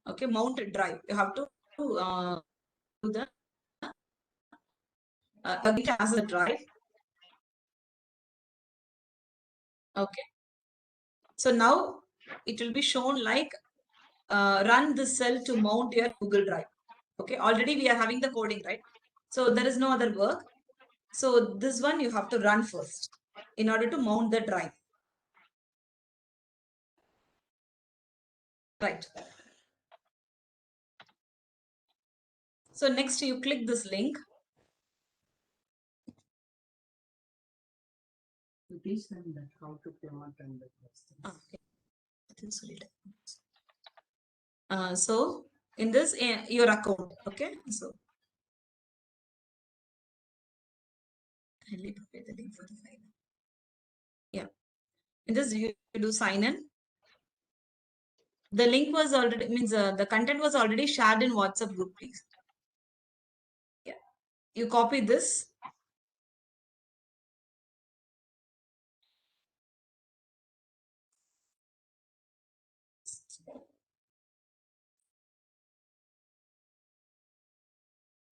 Okay, mount drive. You have to do the it as a drive. Okay. So now it will be shown like run this cell to mount your Google Drive. Okay. Already we are having the coding, right? So there is no other work. So this one you have to run first in order to mount the drive. Right. So next you click this link. You teach them that how to plot and the questions. Okay. I think so. So in this your account, okay. So kindly prepare the link for the file. Yeah. In this you do sign in. The link was already means the content was already shared in WhatsApp group, please. Yeah. You copy this.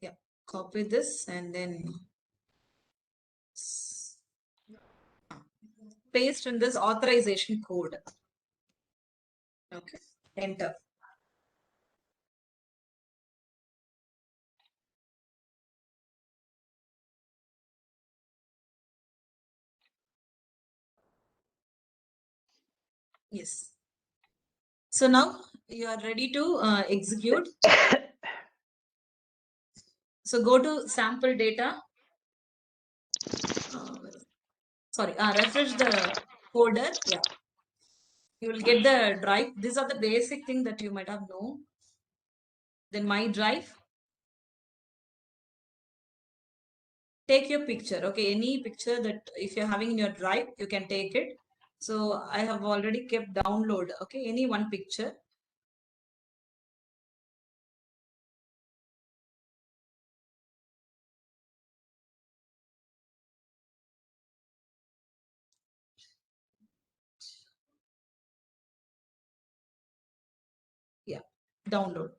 Yeah. Copy this and then paste in this authorization code. Okay. Enter. Yes. So now you are ready to execute. So go to sample data. Sorry, refresh the folder. Yeah. You will get the drive. These are the basic thing that you might have known. Then my drive. Take your picture. Okay, any picture that if you're having in your drive, you can take it. So I have already kept download. Okay, any one picture. Yeah, download.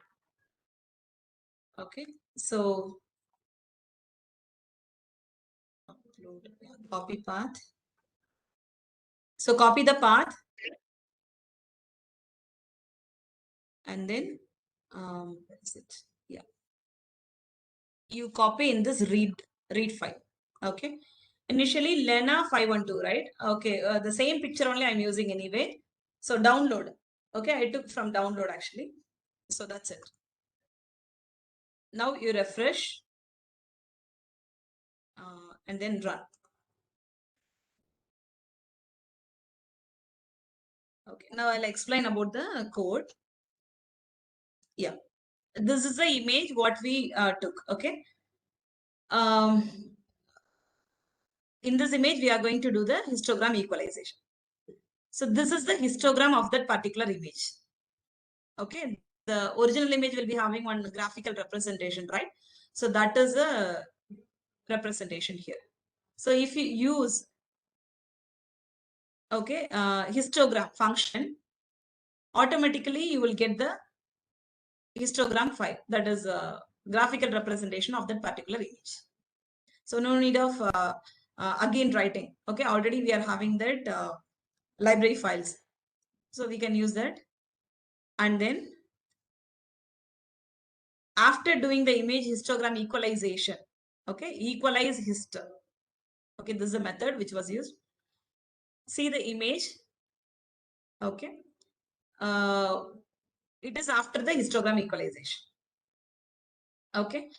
Okay, so upload, yeah, copy path. So copy the path and then what is it? Yeah, you copy in this read file. Okay, initially Lena 512, right? Okay, the same picture only I'm using anyway. So download. Okay, I took from download actually. So that's it. Now you refresh and then run. Okay, now I'll explain about the code. Yeah, this is the image what we took. Okay, in this image we are going to do the histogram equalization. So this is the histogram of that particular image. Okay, the original image will be having one graphical representation, right? So that is a representation here. So if you use okay histogram function, automatically you will get the histogram file, that is a graphical representation of that particular image. So no need of again writing. Okay, already we are having that library files, so we can use that. And then after doing the image histogram equalization, okay, equalize histo. Okay, this is a method which was used. See the image. Okay, it is after the histogram equalization. Okay,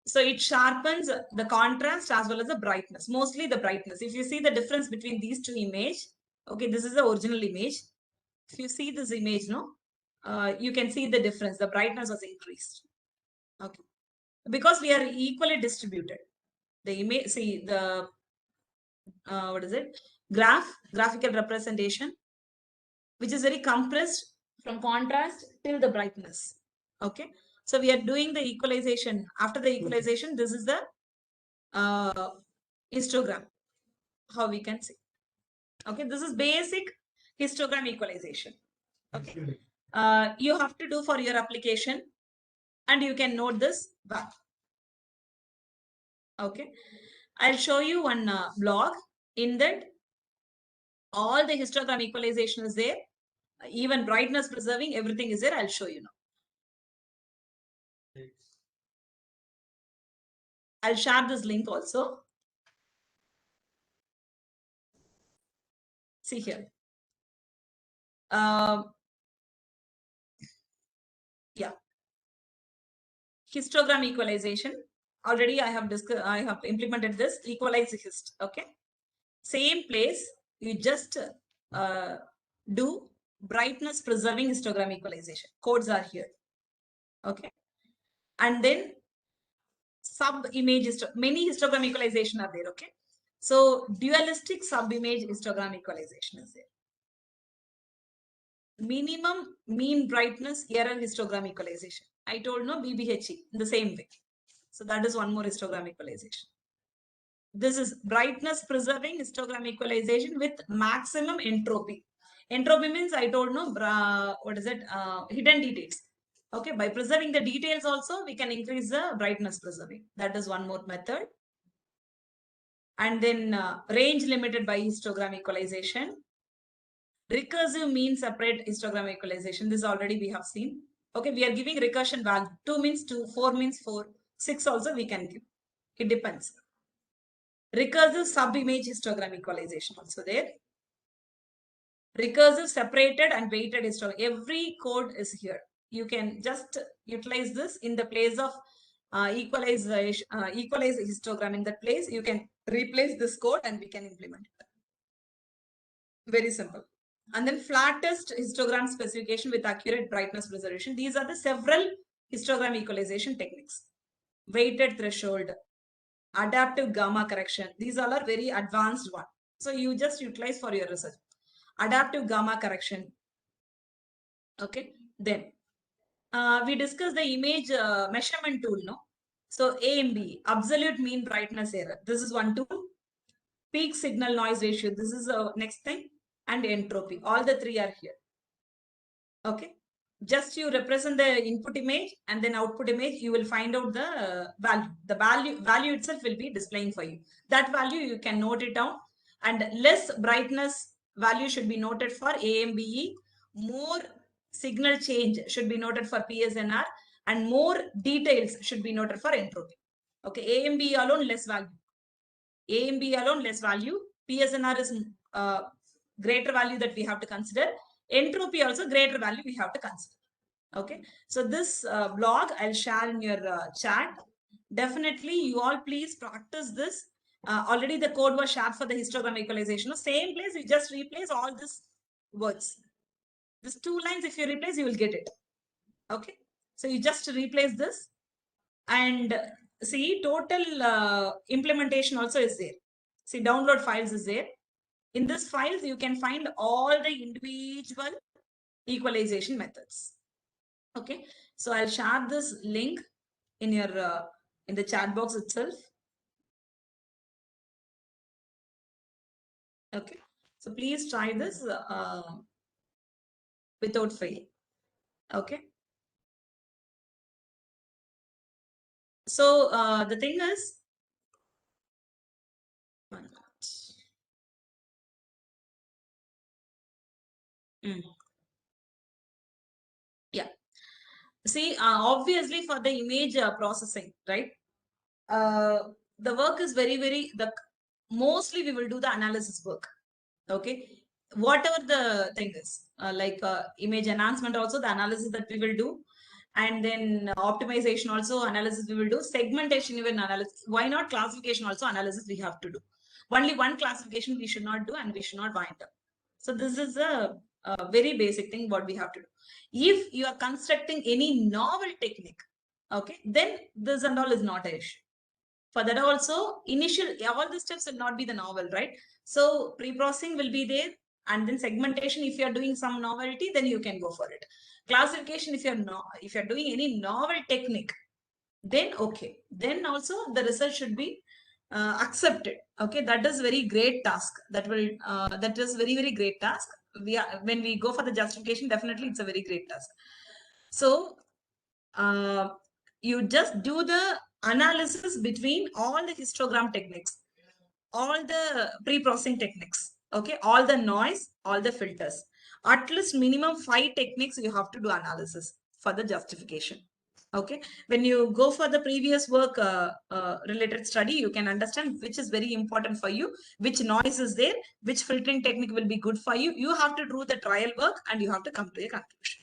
so it sharpens the contrast as well as the brightness, mostly the brightness. If you see the difference between these two images, okay, this is the original image. If you see this image, no, you can see the difference. The brightness was increased. Okay, because we are equally distributed. The image, see the what is it? Graphical representation, which is very compressed from contrast till the brightness. Okay, so we are doing the equalization. After the equalization, this is the histogram. How we can see. Okay, this is basic histogram equalization. Okay, you have to do for your application, and you can note this back. Okay, I'll show you one blog. In that, all the histogram equalization is there. Even brightness preserving, everything is there. I'll show you now. I'll share this link also. See here. Yeah. Histogram equalization. Already I have implemented this. Equalize hist. Okay. Same place. You just do brightness preserving histogram equalization. Codes are here. Okay. And then sub image, many histogram equalization are there. Okay. So dualistic sub image histogram equalization is there. Minimum mean brightness error histogram equalization. I told no BBHE in the same way. So that is one more histogram equalization. This is brightness preserving histogram equalization with maximum entropy. Entropy means I told no what is it? Hidden details. Okay, by preserving the details also we can increase the brightness preserving. That is one more method. And then range limited by histogram equalization. Recursive mean separate histogram equalization. This already we have seen. Okay, we are giving recursion value. 2 means 2, 4 means 4, 6 also we can give. It depends. Recursive sub-image histogram equalization also there. recursive, separated, and weighted histogram. Every code is here. You can just utilize this in the place of equalize histogram. In that place, you can replace this code and we can implement it. Very simple. And then flattest histogram specification with accurate brightness resolution. These are the several histogram equalization techniques. Weighted threshold, adaptive gamma correction. These all are very advanced one. So you just utilize for your research. Adaptive gamma correction. Okay. Then we discussed the image measurement tool, no? So AMB, absolute mean brightness error. This is one tool. Peak signal noise ratio. This is the next thing. And entropy. All the three are here. Okay. Just you represent the input image and then output image, you will find out the value. The value itself will be displaying for you. That value you can note it down, and less brightness value should be noted for AMBE. More signal change should be noted for PSNR, and more details should be noted for entropy. Okay, AMBE alone less value. AMBE alone less value. PSNR is greater value that we have to consider. Entropy also greater value we have to consider. Okay, so this blog I'll share in your chat. Definitely you all please practice this. Already the code was shared for the histogram equalization. Same place, you just replace all these words. These two lines, if you replace, you will get it. Okay, so you just replace this, and see total implementation also is there. See, download files is there. In this files, you can find all the individual equalization methods. Okay, so I'll share this link in your in the chat box itself. Okay, so please try this without fail. Okay, so the thing is, yeah. See, obviously for the image processing, right? The work is very mostly we will do the analysis work. Okay, whatever the thing is, like image enhancement also the analysis that we will do, and then optimization also analysis we will do, segmentation even analysis. Why not classification also analysis we have to do. Only one classification we should not do, and we should not wind up. So this is a very basic thing what we have to do. If you are constructing any novel technique, okay, then this and all is not an issue. For that also, initial, all the steps will not be the novel, right? So pre-processing will be there, and then segmentation, if you are doing some novelty, then you can go for it. Classification, if you're doing any novel technique, then okay. Then also the result should be accepted. Okay, that is very great task. That is very great task. When we go for the justification, definitely it's a very great task. So you just do the analysis between all the histogram techniques, all the pre-processing techniques, okay, all the noise, all the filters. At least minimum 5 techniques you have to do analysis for the justification. Okay, when you go for the previous work related study, you can understand which is very important for you, which noise is there, which filtering technique will be good for you. You have to do the trial work and you have to come to a conclusion.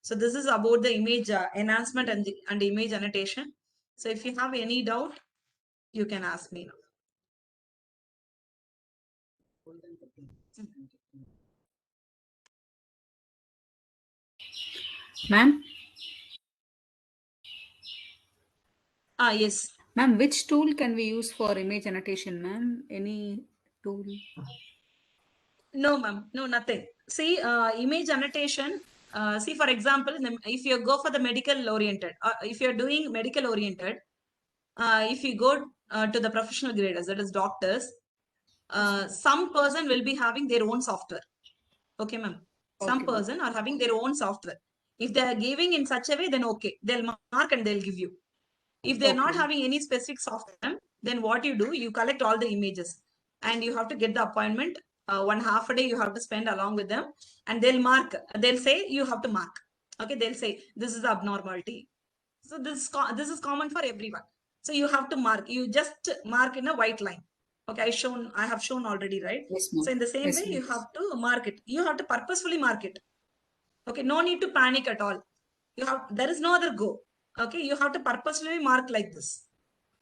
So this is about the image enhancement and image annotation. So if you have any doubt, you can ask me now. Ma'am? Yes. Ma'am, which tool can we use for image annotation, ma'am? Any tool? No, ma'am. No, nothing. See, image annotation. See, for example, if you go for the medical oriented, if you're doing medical oriented, if you go to the professional graders, that is doctors, some person will be having their own software. Okay, ma'am. Some person are having their own software. If they are giving in such a way, then okay, they'll mark and they'll give you. If they're not having any specific software, then what you do, you collect all the images and you have to get the appointment. 1/2 a day you have to spend along with them, and they'll mark. They'll say you have to mark. Okay, they'll say this is the abnormality. So this is common for everyone. So you have to mark. You just mark in a white line. Okay, I have shown already, right? Yes, ma'am. So in the same Yes, way, ma'am. you have to mark it. You have to purposefully mark it. Okay, no need to panic at all. There is no other go. Okay, you have to purposefully mark like this.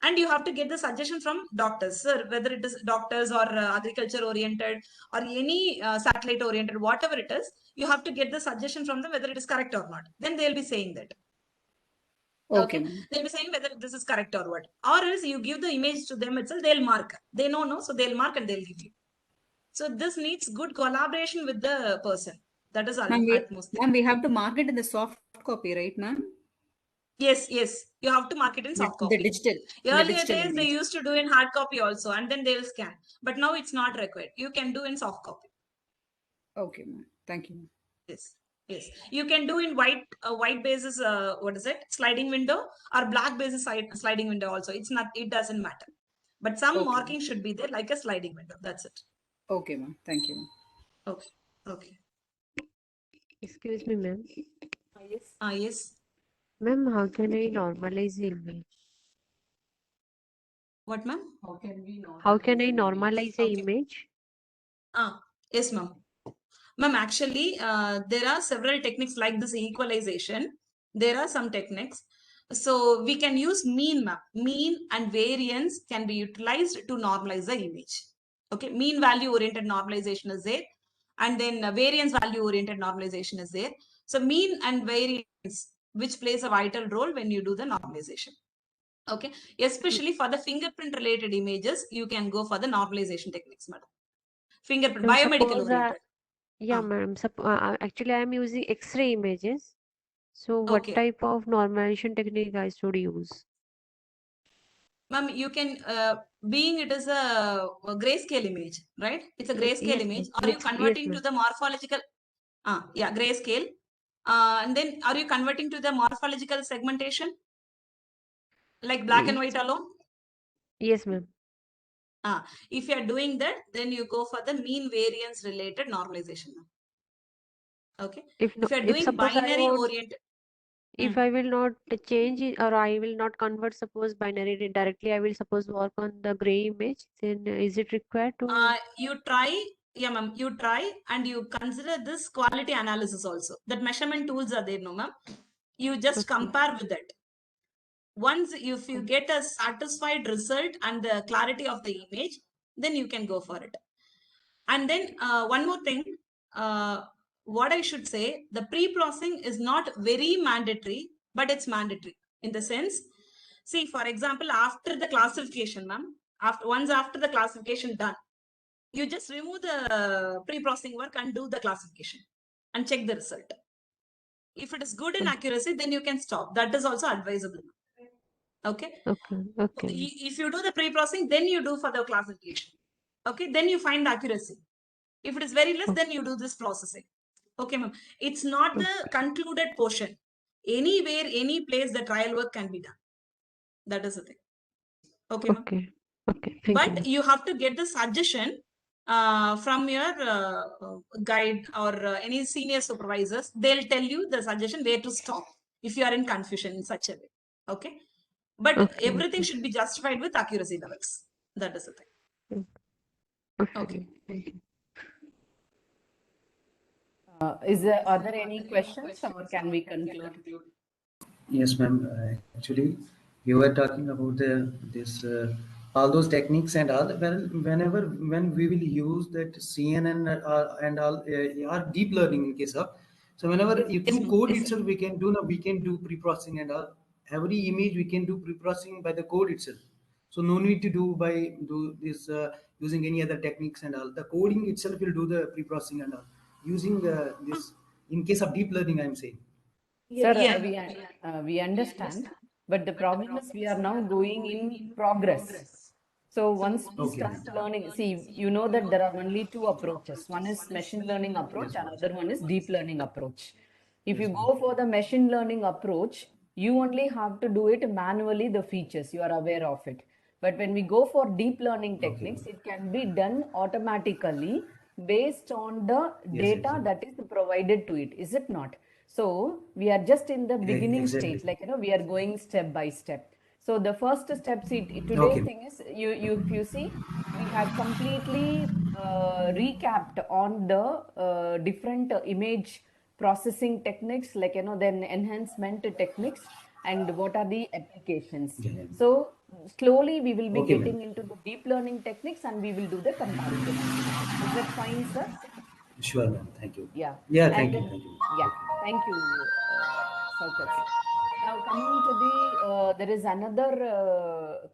And you have to get the suggestion from doctors, sir, whether it is doctors or agriculture oriented or any satellite oriented, whatever it is, you have to get the suggestion from them whether it is correct or not. Then they'll be saying that. Okay, Okay, ma'am. they'll be saying whether this is correct or what. Or else you give the image to them itself, they'll mark. They know, no, so they'll mark and they'll give you. So this needs good collaboration with the person. That is utmost thing. Ma'am, we have to mark it in the soft copy, right, ma'am? Yes, yes. You have to mark it in soft The copy. digital. Earlier days, they used to do in hard copy also, and then they'll scan. But now it's not required. You can do in soft copy. Okay, ma'am. Thank you. Yes, yes. You can do in white basis. What is it? Sliding window or black basis sliding window also. It's not. It doesn't matter. But some marking should be there, like a sliding window. That's it. Okay, ma'am. Thank you. Okay. Okay. Excuse me, ma'am. Yes. Yes. Ma'am, how can I normalize the image? What, ma'am? How can I normalize the Okay. image? Yes, ma'am. Ma'am, actually, there are several techniques like this equalization. There are some techniques. So we can use mean, ma'am. Mean and variance can be utilized to normalize the image. Okay, mean value oriented normalization is there. And then variance value oriented normalization is there. So mean and variance, which plays a vital role when you do the normalization. Okay, especially for the fingerprint related images, you can go for the normalization techniques, madam. Fingerprint, Ma'am, biomedical suppose oriented. yeah, ma'am. Actually, I am using X-ray images. So, what Okay. type of normalization technique I should use? Ma'am, you can, being it is a grayscale image, right? It's a grayscale Yes, image. ma'am. Are you Yes, converting to ma'am. the morphological? Yeah, grayscale. And then are you converting to the morphological segmentation? Like black and white alone? Yes, ma'am. If you are doing that, then you go for the mean variance related normalization. Okay. If no, If you are if doing suppose I binary want, oriented, if I will not change it or I will not convert, suppose binary directly, I will suppose work on the gray image. Then is it required to? you try, yeah, ma'am, you try and you consider this quality analysis also. That measurement tools are there, no, ma'am. You just Okay. compare with it. Once, if you get a satisfied result and the clarity of the image, then you can go for it. And then one more thing, what I should say, the pre-processing is not very mandatory, but it's mandatory in the sense, see, for example, after the classification, ma'am, after the classification done, you just remove the pre-processing work and do the classification and check the result. If it is good in accuracy, then you can stop. That is also advisable. Okay. Okay. Okay. If you do the pre-processing, then you do for the classification. Okay. Then you find the accuracy. If it is very less, then you do this processing. Okay, ma'am. It's not the concluded portion. Anywhere, any place, the trial work can be done. That is the thing. Okay, ma'am. Okay. Okay. Thank you, But ma'am. you have to get the suggestion from your guide or any senior supervisors. They'll tell you the suggestion where to stop if you are in confusion in such a way. Okay. But Okay. everything should be justified with accuracy levels. That is the thing. Okay. Thank you. Are there any questions or can we conclude? Yes, ma'am. Actually, you were talking about this all those techniques and all. When we will use that CNN and all or deep learning in case of, so whenever you through code itself we can do pre-processing and all. Every image we can do pre-processing by the code itself. So no need to do this using any other techniques and all. The coding itself will do the pre-processing and all using this in case of deep learning. I'm saying. Sir, Yeah. we understand, but the problem is we are now going in progress. So once we Okay. start learning, see, you know that there are only two approaches. One is machine learning approach, and other one is deep learning approach. If you go for the machine learning approach, you only have to do it manually, the features, you are aware of it. But when we go for deep learning techniques, it can be done automatically based on the data that is provided to it, is it not? So we are just in the beginning Exactly. stage, like, we are going step by step. So the first step, see, today Okay. thing is, if you see, we have completely recapped on the different image processing techniques, like, then enhancement techniques, and what are the applications. Yeah, yeah. So slowly we will be Okay, getting ma'am. into the deep learning techniques, and we will do the comparison as well. Is that fine, sir? Sure, ma'am. Thank you. Yeah. Yeah, And thank you. then, Thank you. yeah, Okay. thank you, Saukat sir. Now coming to the, there is another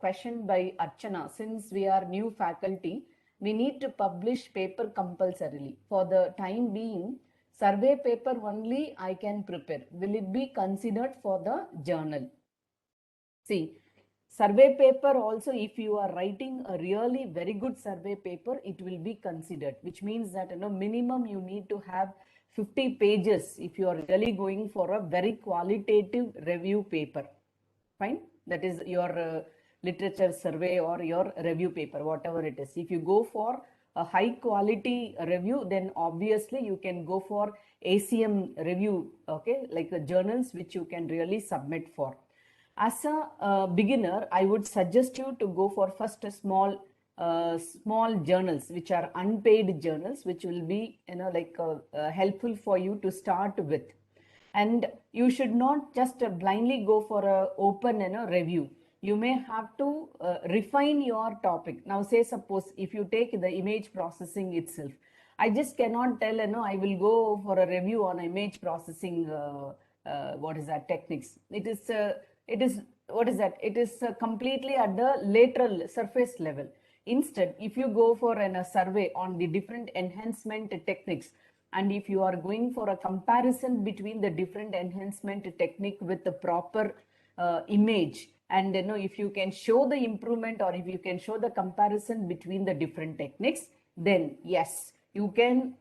question by Archana. Since we are new faculty, we need to publish paper compulsorily. For the time being, survey paper only I can prepare. Will it be considered for the journal? See, survey paper also, if you are writing a really very good survey paper, it will be considered, which means that, minimum you need to have 50 pages if you are really going for a very qualitative review paper. Fine, that is your literature survey or your review paper, whatever it is. If you go for a high quality review, then obviously you can go for ACM review, okay, like the journals which you can really submit for. As a beginner, I would suggest you to go for first a small journals, which are unpaid journals, which will be, helpful for you to start with. And you should not just blindly go for a open, review. You may have to refine your topic. Now, say suppose if you take the image processing itself, I just cannot tell, I will go for a review on image processing, what is that, techniques. It is, what is that? It is completely at the lateral surface level. Instead, if you go for a survey on the different enhancement techniques, and if you are going for a comparison between the different enhancement technique with the proper image, and if you can show the improvement, or if you can show the comparison between the different techniques, then yes, you can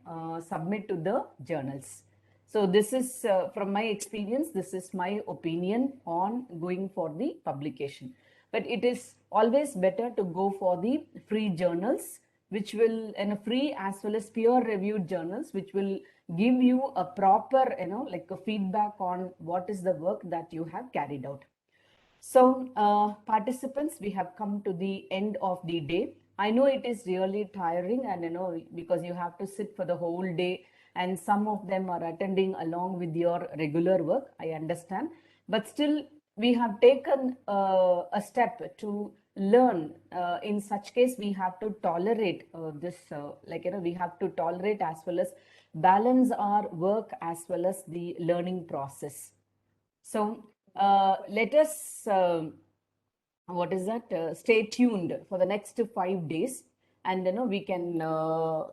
submit to the journals. So this is from my experience, this is my opinion on going for the publication. But it is always better to go for the free journals, which will, and free as well as peer reviewed journals, which will give you a proper, like a feedback on what is the work that you have carried out. So, participants, we have come to the end of the day. I know it is really tiring, and because you have to sit for the whole day, and some of them are attending along with your regular work. I understand, but still, we have taken a step to learn. In such case, we have to tolerate this, we have to tolerate as well as balance our work as well as the learning process. So let us, what is that? Stay tuned for the next 5 days, and we can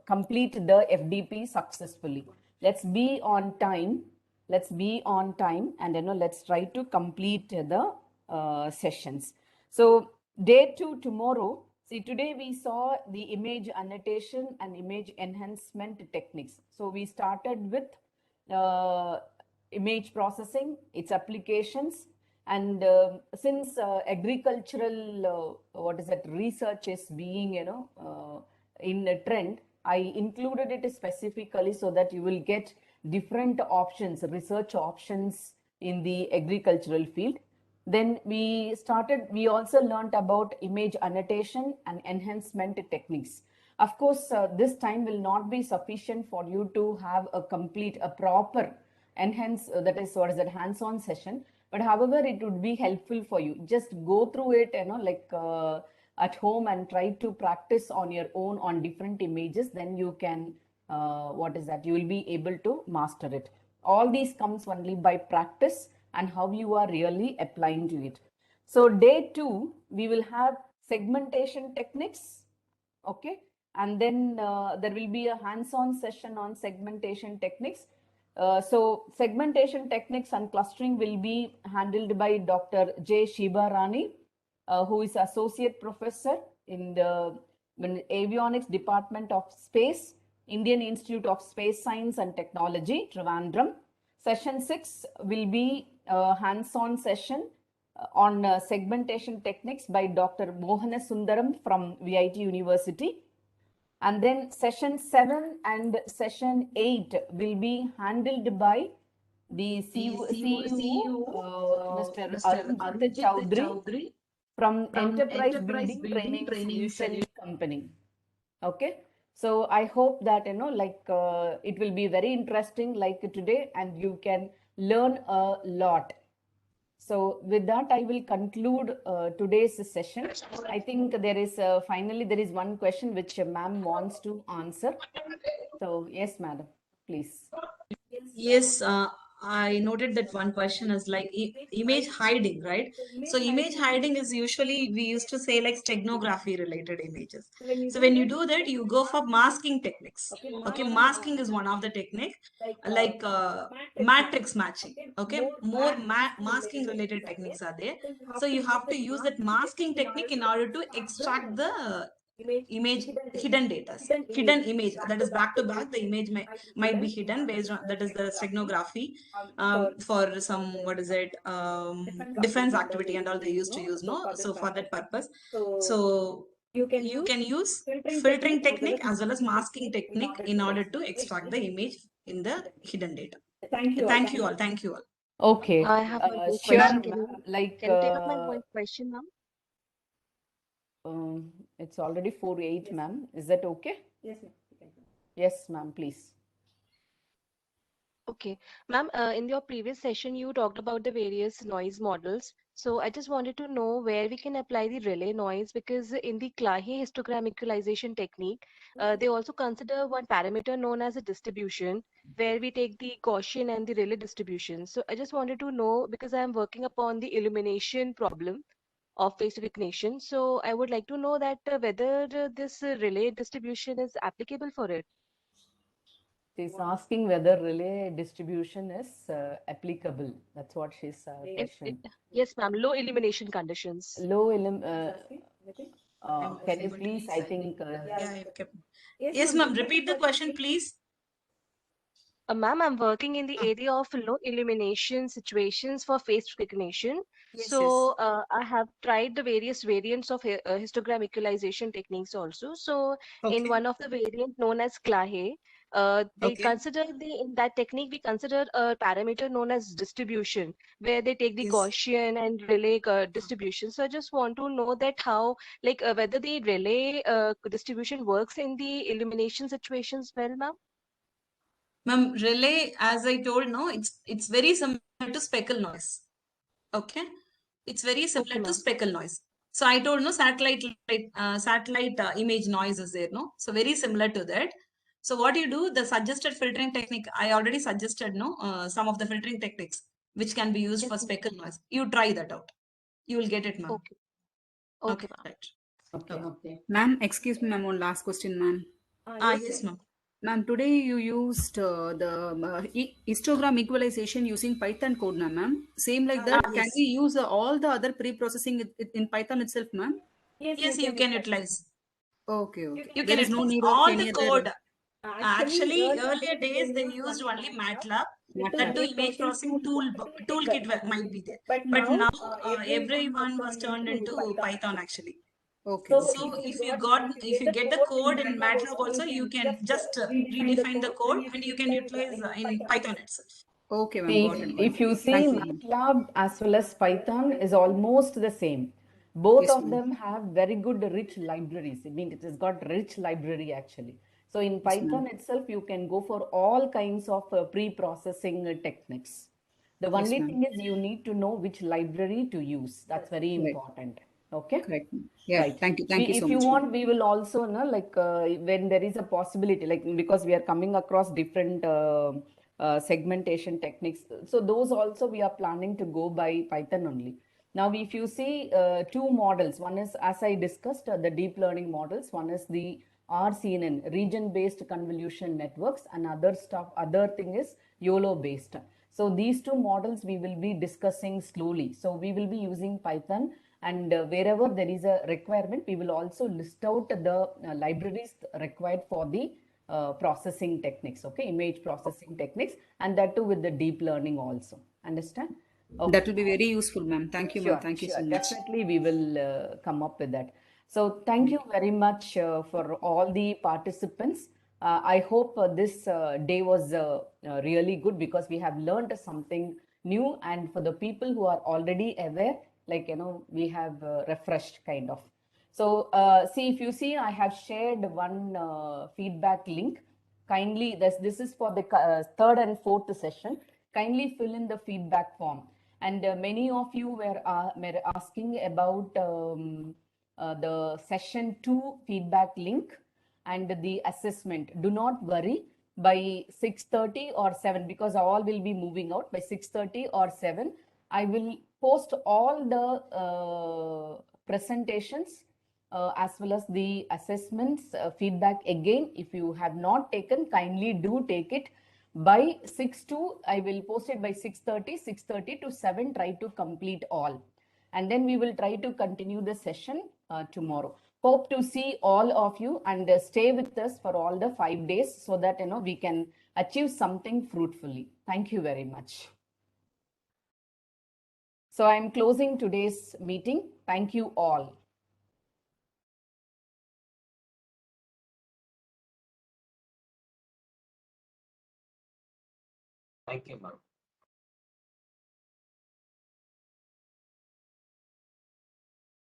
complete the FDP successfully. Let's be on time. Let's be on time, and let's try to complete the sessions. So day 2 tomorrow. See, today we saw the image annotation and image enhancement techniques. So we started with image processing, its applications, and since agricultural, what is that, research is being, in a trend, I included it specifically so that you will get different options, research options in the agricultural field. Then we also learned about image annotation and enhancement techniques. Of course, this time will not be sufficient for you to have a proper that is what is that, hands-on session. But however, it would be helpful for you. Just go through it, at home, and try to practice on your own on different images. Then you can, you will be able to master it. All these comes only by practice and how you are really applying to it. So day 2, we will have segmentation techniques. Okay. And then there will be a hands-on session on segmentation techniques. So segmentation techniques and clustering will be handled by Dr. J. Shiba Rani, who is Associate Professor in the Avionics Department of Space, Indian Institute of Space Science and Technology, Trivandrum. Session 6 will be a hands-on session on segmentation techniques by Dr. Mohana Sundaram from VIT University. And then session 7 and session 8 will be handled by the CEO, Mr. Arunjit Chowdhury from Enterprise Building Training Solution Company. Okay, so I hope that it will be very interesting like today, and you can learn a lot. So with that, I will conclude today's session. I think there is finally there is one question which ma'am wants to answer. So yes, madam, please. Yes, I noted that one question is like image hiding, right? So image hiding is usually we used to say like steganography related images. So when you do that, you go for masking techniques. Okay, masking is one of the technique, like matrix matching. Okay, more masking related techniques are there. So you have to use that masking technique in order to extract the image hidden data, hidden image that is back to back. The image might be hidden based on that is the steganography for some what is it defense activity and all they used to use, no? So for that purpose, so you can use filtering technique as well as masking technique in order to extract the image in the hidden data. Thank you all. Thank you all. Okay, I have one more sure, question. like Can you take up my question, ma'am? it's already 4:08, ma'am. Is that okay? Yes, ma'am. Yes, ma'am, please. Okay, ma'am, in your previous session, you talked about the various noise models. So I just wanted to know where we can apply the relay noise, because in the Clahe histogram equalization technique, they also consider one parameter known as a distribution, where we take the Gaussian and the relay distribution. So I just wanted to know, because I am working upon the illumination problem of face recognition. So I would like to know that whether this relay distribution is applicable for it. She's asking whether relay distribution is applicable. That's what she's questioning. Yes, ma'am, low illumination conditions. Low can you please, I think, Yeah, I've kept. Yes, ma'am. Repeat the question, please. Ma'am, I'm working in the area of low illumination situations for face recognition. Yes, yes. So I have tried the various variants of histogram equalization techniques also. So in Okay. one of the variant known as Clahe, they Okay. consider in that technique we consider a parameter known as distribution, where they take the Yes. Gaussian and relay distribution. So I just want to know that how, like whether the relay distribution works in the illumination situations well, ma'am. Ma'am, relay, as I told, no, it's very similar to speckle noise. Okay, it's very similar Okay, to ma'am. speckle noise. So I told no satellite image noise is there, no. So very similar to that. So what you do, the suggested filtering technique, I already suggested no some of the filtering techniques which can be used for speckle noise. You try that out. You will get it, ma'am. Okay. Okay, Okay, ma'am. right. okay, okay. Ma'am, excuse me, ma'am, one last question, ma'am. Yes, ma'am. Ma'am, today you used histogram equalization using Python code, na, ma'am. Same like that, can Yes. we use all the other pre-processing in Python itself, ma'am? Yes, you can utilize. Okay, okay. You There can is no utilize need of all the any other code. Actually, earlier days they used only MATLAB. That MATLAB. too, image processing toolkit might be there. But now everyone was turned into Python actually. Okay, okay. So if you get the code in MATLAB also, you can just redefine the code and you can utilize in Python itself. Okay, ma'am, See, got it, if you see Thank you, ma'am. MATLAB as well as Python is almost the same. Both Yes, of ma'am. them have very good rich libraries. I mean, it has got rich library actually. So in Yes, ma'am. Python itself, you can go for all kinds of pre-processing techniques. The Yes, only ma'am. thing is you need to know which library to use. That's very Right. important. Okay. Correct. Yeah, Right. thank you We, so if you much, want, ma'am. we will also know like when there is a possibility, like because we are coming across different segmentation techniques. So those also we are planning to go by Python only. Now, if you see two models, one is, as I discussed, the deep learning models. One is the RCNN, region-based convolution networks, and other thing is YOLO-based. So these two models we will be discussing slowly. So we will be using Python, and wherever there is a requirement, we will also list out the libraries required for the processing techniques, okay, image processing techniques, and that too with the deep learning also. Understand? Okay. That will be very useful, ma'am. Thank you, ma'am. Thank you so much. Definitely we will come up with that. So thank you very much for all the participants. I hope this day was really good because we have learned something new, and for the people who are already aware, like, we have refreshed kind of. So see, if you see, I have shared one feedback link. Kindly, this is for the third and fourth session. Kindly fill in the feedback form. And many of you were asking about the session 2 feedback link and the assessment. Do not worry, by 6:30 or 7, because all will be moving out by 6:30 or 7, I will post all the presentations as well as the assessments feedback again. If you have not taken, kindly do take it by 6 to, I will post it by 6:30 to 7. Try to complete all, and then we will try to continue the session tomorrow. Hope to see all of you, and stay with us for all the 5 days, so that we can achieve something fruitfully. Thank you very much. So I am closing today's meeting. Thank you all. Thank you, ma'am.